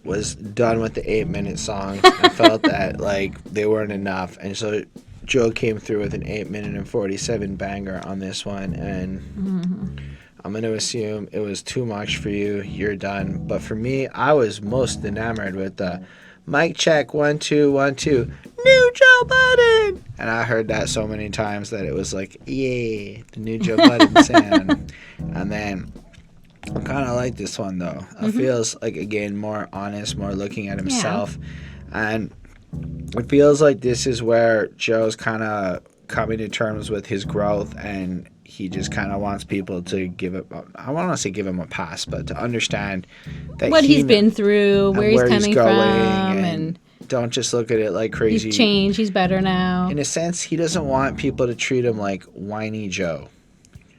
was done with the 8-minute song. I felt that like they weren't enough, and so Joe came through with an 8-minute and 47 banger on this one, and I'm going to assume it was too much for you. You're done. But for me, I was most enamored with the mic check, 1 2 1 2, new Joe Budden. And I heard that so many times that it was like, yeah, the new Joe Budden sound. And then I kind of like this one, though. It feels like, again, more honest, more looking at himself. Yeah. And it feels like this is where Joe's kind of coming to terms with his growth, and he just kind of wants people to give it, I want to say give him a pass, but to understand that what he's been through, where he's coming from, and don't just look at it like crazy. He's changed. He's better now. In a sense, he doesn't want people to treat him like whiny Joe.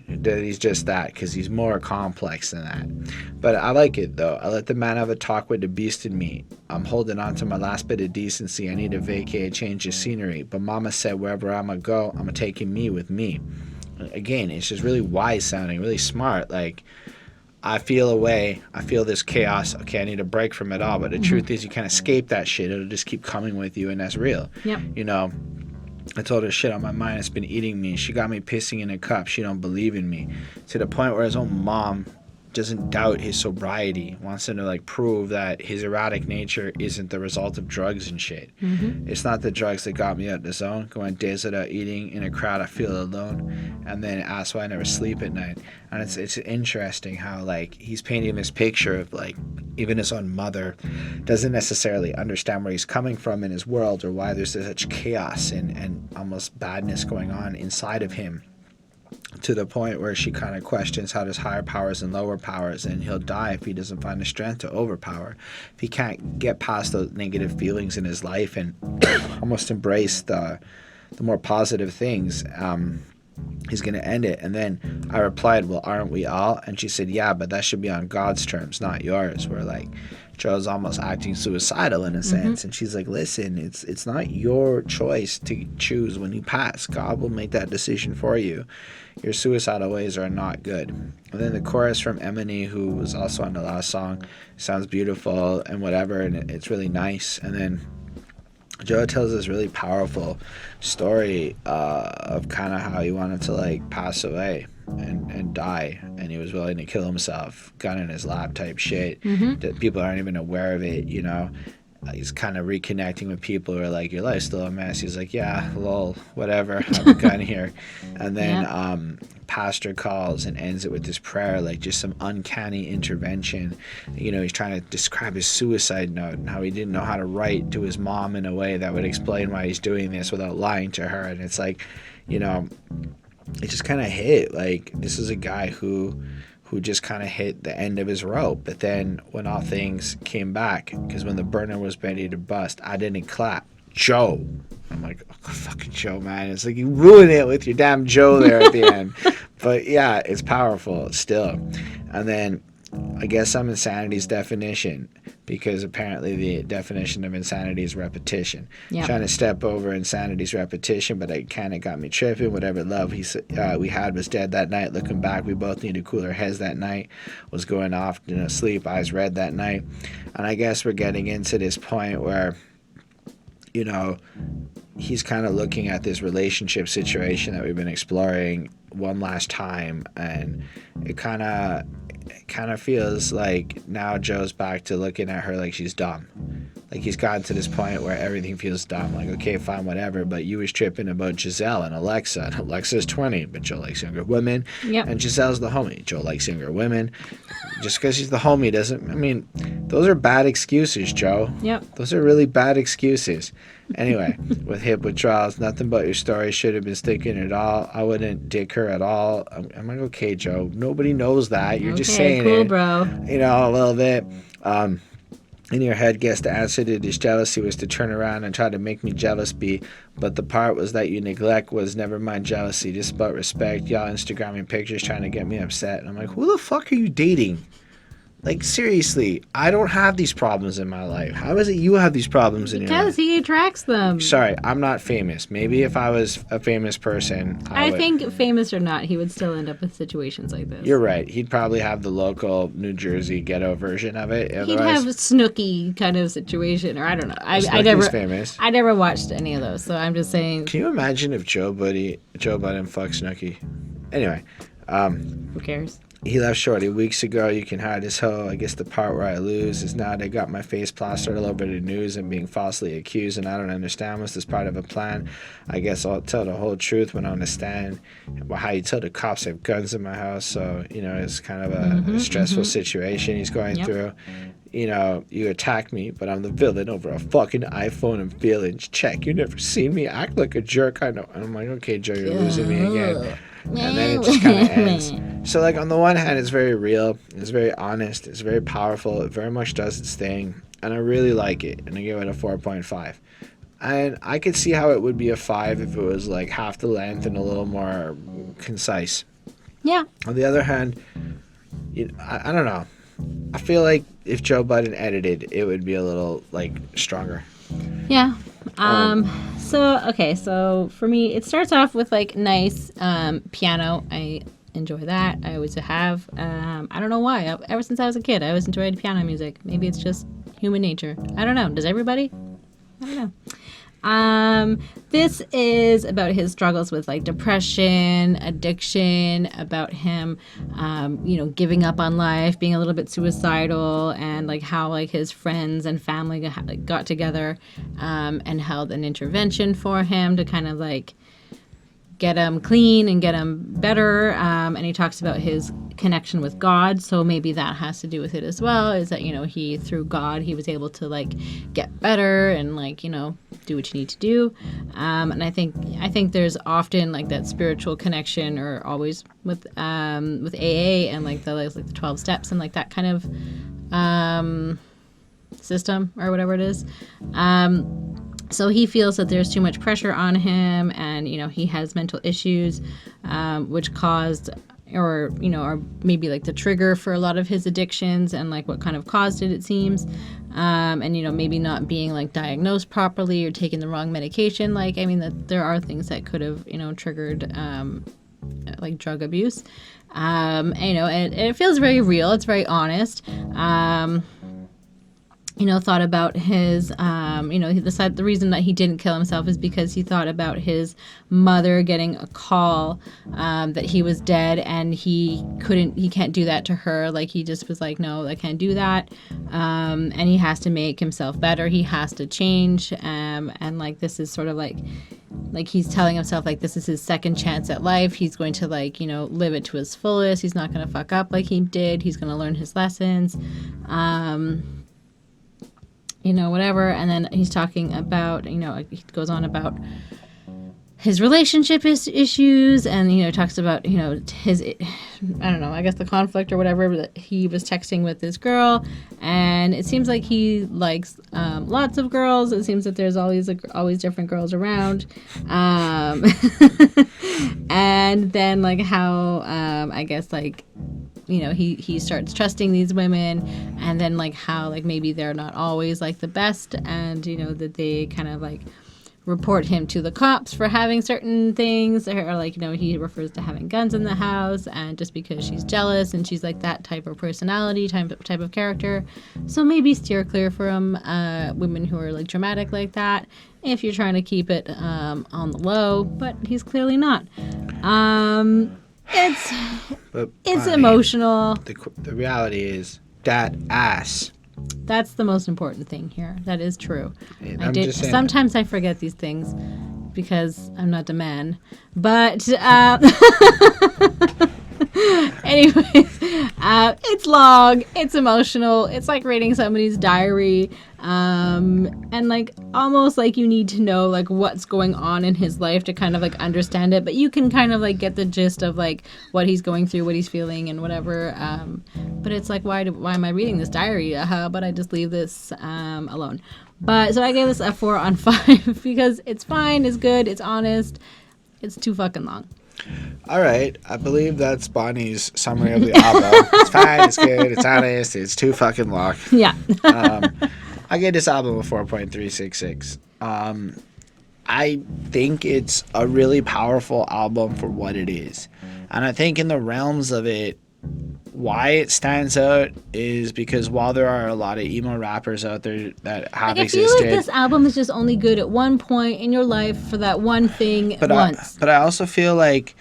That he's just that, because he's more complex than that. But I like it, though. I let the man have a talk with the beast in me. I'm holding on to my last bit of decency. I need to vacate, change the scenery. But Mama said wherever I'm going to go, I'm taking me with me. Again, it's just really wise sounding, really smart. Like, I feel away. I feel this chaos. Okay, I need a break from it all. But the truth is, you can't escape that shit. It'll just keep coming with you, and that's real. Yep. You know, I told her shit on my mind. It's been eating me. She got me pissing in a cup. She don't believe in me. To the point where his own mom doesn't doubt his sobriety. Wants him to, like, prove that his erratic nature isn't the result of drugs and shit. It's not the drugs that got me out the zone. Going days without eating in a crowd, I feel alone. And then ask why I never sleep at night. And it's interesting how, like, he's painting this picture of, like, even his own mother doesn't necessarily understand where he's coming from in his world, or why there's such chaos and almost badness going on inside of him, to the point where she kind of questions how there's higher powers and lower powers, and he'll die if he doesn't find the strength to overpower. If he can't get past those negative feelings in his life and almost embrace the more positive things, he's going to end it. And then I replied, well, aren't we all? And she said, yeah, but that should be on God's terms, not yours. Where, like, Joe's almost acting suicidal in a sense. And she's like, listen, it's not your choice to choose when you pass. God will make that decision for you. Your suicidal ways are not good. And then the chorus from Emanny, who was also on the last song, sounds beautiful and whatever, and it's really nice. And then Joe tells this really powerful story of kind of how he wanted to, like, pass away and die, and he was willing to kill himself, gun in his lap type shit, that people aren't even aware of it, you know. He's kind of reconnecting with people who are like, your life's still a mess. He's like, yeah, lol, whatever, I have a gun here. And then pastor calls and ends it with this prayer, like just some uncanny intervention. You know, he's trying to describe his suicide note and how he didn't know how to write to his mom in a way that would explain why he's doing this without lying to her. And it's like, you know, it just kind of hit. Like, this is a guy who just kind of hit the end of his rope. But then when all things came back, because when the burner was ready to bust, I didn't clap. Joe. I'm like, oh, fucking Joe, man. It's like you ruined it with your damn Joe there at the end. But yeah, it's powerful still. And then I guess I'm Insanity's definition, because apparently the definition of insanity is repetition. Yep. Trying to step over Insanity's repetition, but it kind of got me tripping. Whatever love we had was dead that night. Looking back, we both needed cooler heads that night. Was going off, you know, sleep, eyes red that night. And I guess we're getting into this point where, you know, he's kind of looking at this relationship situation that we've been exploring one last time, and it kind of feels like now Joe's back to looking at her like she's dumb. Like, he's gotten to this point where everything feels dumb. Like, okay, fine, whatever, but you was tripping about Giselle and Alexa. And Alexa's 20, but Joe likes younger women. Yep. And Giselle's the homie. Joe likes younger women. Just because he's the homie doesn't... I mean, those are bad excuses, Joe. Yep. Those are really bad excuses. Anyway, with hip withdrawals, nothing but your story should have been sticking at all. I wouldn't dick her at all. I'm like, okay, Joe. Nobody knows that. You're just saying cool, it. Bro. You know, a little bit. In your head, guess the answer to this jealousy was to turn around and try to make me jealous be. But the part was that you neglect was never mind jealousy. Just about respect. Y'all Instagramming pictures trying to get me upset. And I'm like, who the fuck are you dating? Like, seriously, I don't have these problems in my life. How is it you have these problems in your life? Because he attracts them. Sorry, I'm not famous. Maybe if I was a famous person, I think famous or not, he would still end up with situations like this. You're right. He'd probably have the local New Jersey ghetto version of it. He'd have a Snooki kind of situation, or I don't know. I famous. I never watched any of those, so I'm just saying. Can you imagine if Joe Budden fucked Snooki? Anyway. Who cares? he left shortly weeks ago. You can hide his hoe. I guess the part where I lose is now they got my face plastered all over the news and being falsely accused, and I don't understand. Was this part of a plan? I guess I'll tell the whole truth when I understand how you tell the cops I have guns in my house. So, it's kind of a stressful situation he's going through. You attack me, but I'm the villain over a fucking iPhone and feelings. Check. You never seen me act like a jerk. I know. And I'm like, okay, Joe, you're losing me again. And then it just kind of ends. So, like, on the one hand, it's very real. It's very honest. It's very powerful. It very much does its thing. And I really like it. And I give it a 4.5. And I could see how it would be a 5 if it was, like, half the length and a little more concise. Yeah. On the other hand, I don't know. I feel like if Joe Budden edited, it would be a little, like, stronger. Yeah. So for me, it starts off with, like, nice piano. I enjoy that. I always have. I don't know why. Ever since I was a kid, I always enjoyed piano music. Maybe it's just human nature. I don't know. Does everybody? I don't know. This is about his struggles with like depression, addiction, about him, giving up on life, being a little bit suicidal, and like how like his friends and family got together, and held an intervention for him to kind of like get him clean and get him better. And he talks about his connection with God. So maybe that has to do with it as well, is that, he, through God, he was able to like get better and like, do what you need to do. And I think there's often like that spiritual connection, or always with AA and like the 12 steps and like that kind of system or whatever it is. So he feels that there's too much pressure on him, and, he has mental issues, which caused, or maybe like the trigger for a lot of his addictions, and like what kind of caused it seems. And, maybe not being like diagnosed properly or taking the wrong medication. Like, I mean, that there are things that could have, triggered, like drug abuse. And it feels very real. It's very honest. Thought about his, the reason that he didn't kill himself is because he thought about his mother getting a call that he was dead, and he can't do that to her. Like, he just was like, no, I can't do that. And he has to make himself better. He has to change. And like, this is sort of like he's telling himself like this is his second chance at life. He's going to live it to his fullest. He's not going to fuck up like he did. He's going to learn his lessons. Whatever. And then he's talking about, he goes on about his relationship issues, and, talks about, his, I don't know, I guess the conflict or whatever that he was texting with this girl. And it seems like he likes lots of girls. It seems that there's always different girls around. And then like how, I guess like, he starts trusting these women, and then like how like maybe they're not always like the best, and that they kind of like report him to the cops for having certain things, or like he refers to having guns in the house, and just because she's jealous, and she's like that type of personality, type of character. So maybe steer clear from women who are like dramatic like that if you're trying to keep it on the low, but he's clearly not. It's emotional. The reality is that ass. That's the most important thing here. That is true. Sometimes I forget these things because I'm not a man. But anyways, it's long. It's emotional. It's like reading somebody's diary. And like almost like you need to know like what's going on in his life to kind of like understand it, but you can kind of like get the gist of like what he's going through, what he's feeling, and whatever. But it's like, why am I reading this diary? How about I just leave this alone? But so I gave this a 4 on 5 because it's fine, it's good, it's honest. It's too fucking long. All right, I believe that's Bonnie's summary of the album. It's fine, it's good, it's honest, it's too fucking long. Yeah. I gave this album a 4.366. I think it's a really powerful album for what it is. And I think in the realms of it, why it stands out is because while there are a lot of emo rappers out there that have existed... I feel like this album is just only good at one point in your life for that one thing once. But I also feel like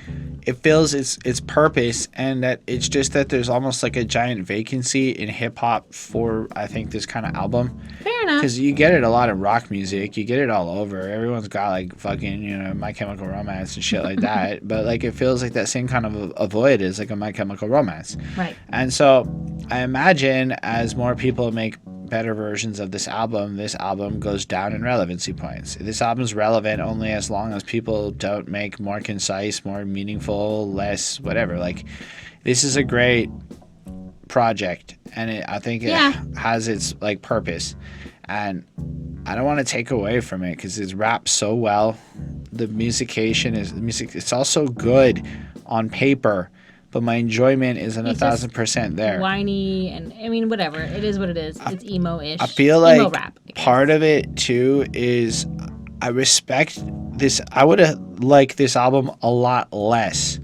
it feels its purpose, and that it's just that there's almost like a giant vacancy in hip hop for, I think, this kind of album. Fair enough. Because you get it a lot in rock music, you get it all over. Everyone's got like fucking, you know, My Chemical Romance and shit like that. But like it feels like that same kind of a void is like a My Chemical Romance. Right. And so I imagine as more people make better versions of this album goes down in relevancy points. This album's relevant only as long as people don't make more concise, more meaningful, less whatever. Like, this is a great project, and I think it has its like purpose, and I don't want to take away from it because it's rapped so well. The music. It's also good on paper. But my enjoyment isn't 1,000% there. Whiny, and I mean, whatever. It is what it is. It's emo-ish. I feel like emo rap, part of it too is I respect this. I would have liked this album a lot less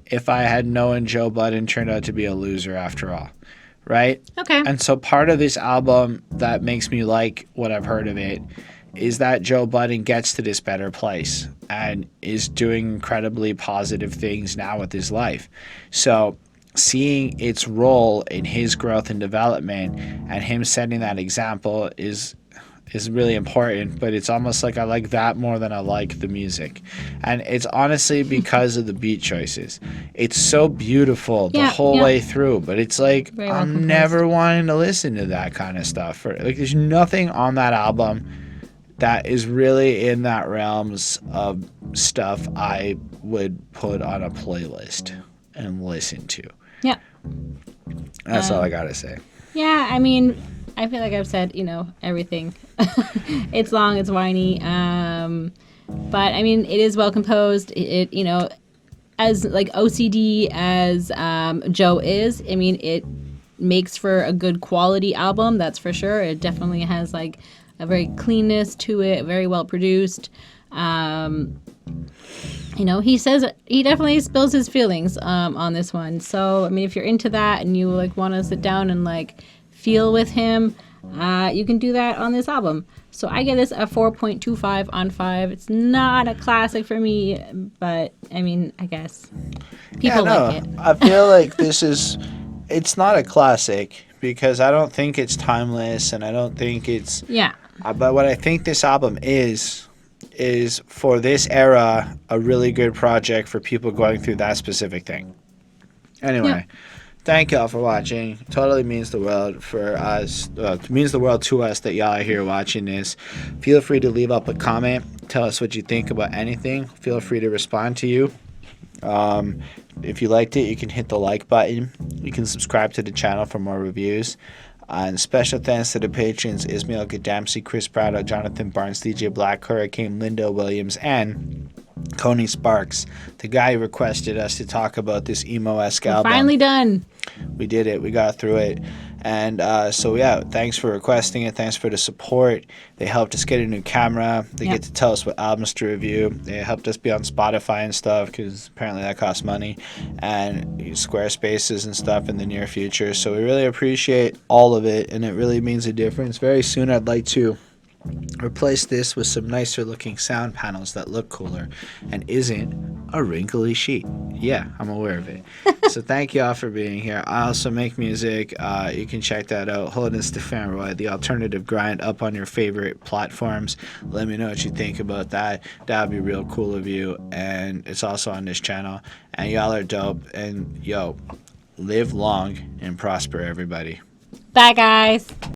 if I had known Joe Budden turned out to be a loser after all, right? Okay. And so part of this album that makes me like what I've heard of it is that Joe Budden gets to this better place and is doing incredibly positive things now with his life. So seeing its role in his growth and development and him setting that example is really important, but it's almost like I like that more than I like the music. And it's honestly because of the beat choices. It's so beautiful the whole way through, but it's like I'm never wanting to listen to that kind of stuff. Like there's nothing on that album that is really in that realms of stuff I would put on a playlist and listen to. Yeah. That's all I gotta say. Yeah, I mean, I feel like I've said, you know, everything. It's long, it's whiny. But I mean, it is well composed. It you know, as like OCD as Joe is, I mean, it makes for a good quality album, that's for sure. It definitely has like a very cleanness to it, very well produced. You know, he definitely spills his feelings on this one. So, I mean, if you're into that and you like want to sit down and like feel with him, you can do that on this album. So I give this a 4.25 on 5. It's not a classic for me, but I mean, I guess people like it. I feel like it's not a classic because I don't think it's timeless, and I don't think it's but what I think this album is for this era a really good project for people going through that specific thing. Anyway, thank y'all for watching. Totally means the world for us. It means the world to us that y'all are here watching this. Feel free to leave up a comment. Tell us what you think about anything. Feel free to respond to you. If you liked it, you can hit the like button. You can subscribe to the channel for more reviews. And special thanks to the patrons Ismail Gadamsi, Chris Prado, Jonathan Barnes, DJ Black, Hurricane, Lindo Williams, and Coney Sparks, the guy who requested us to talk about this emo-esque album. Finally done. We did it. We got through it. And so, yeah, thanks for requesting it. Thanks for the support. They helped us get a new camera. They get to tell us what albums to review. They helped us be on Spotify and stuff because apparently that costs money. And Squarespaces and stuff in the near future. So we really appreciate all of it, and it really means a difference. Very soon I'd like to replace this with some nicer looking sound panels that look cooler and isn't a wrinkly sheet. Yeah, I'm aware of it. So thank y'all for being here. I also make music. You can check that out. Holden and Stephan Roy, The Alternative Grind, up on your favorite platforms. Let me know what you think about that. That would be real cool of you. And it's also on this channel. And y'all are dope. And yo, live long and prosper, everybody. Bye, guys.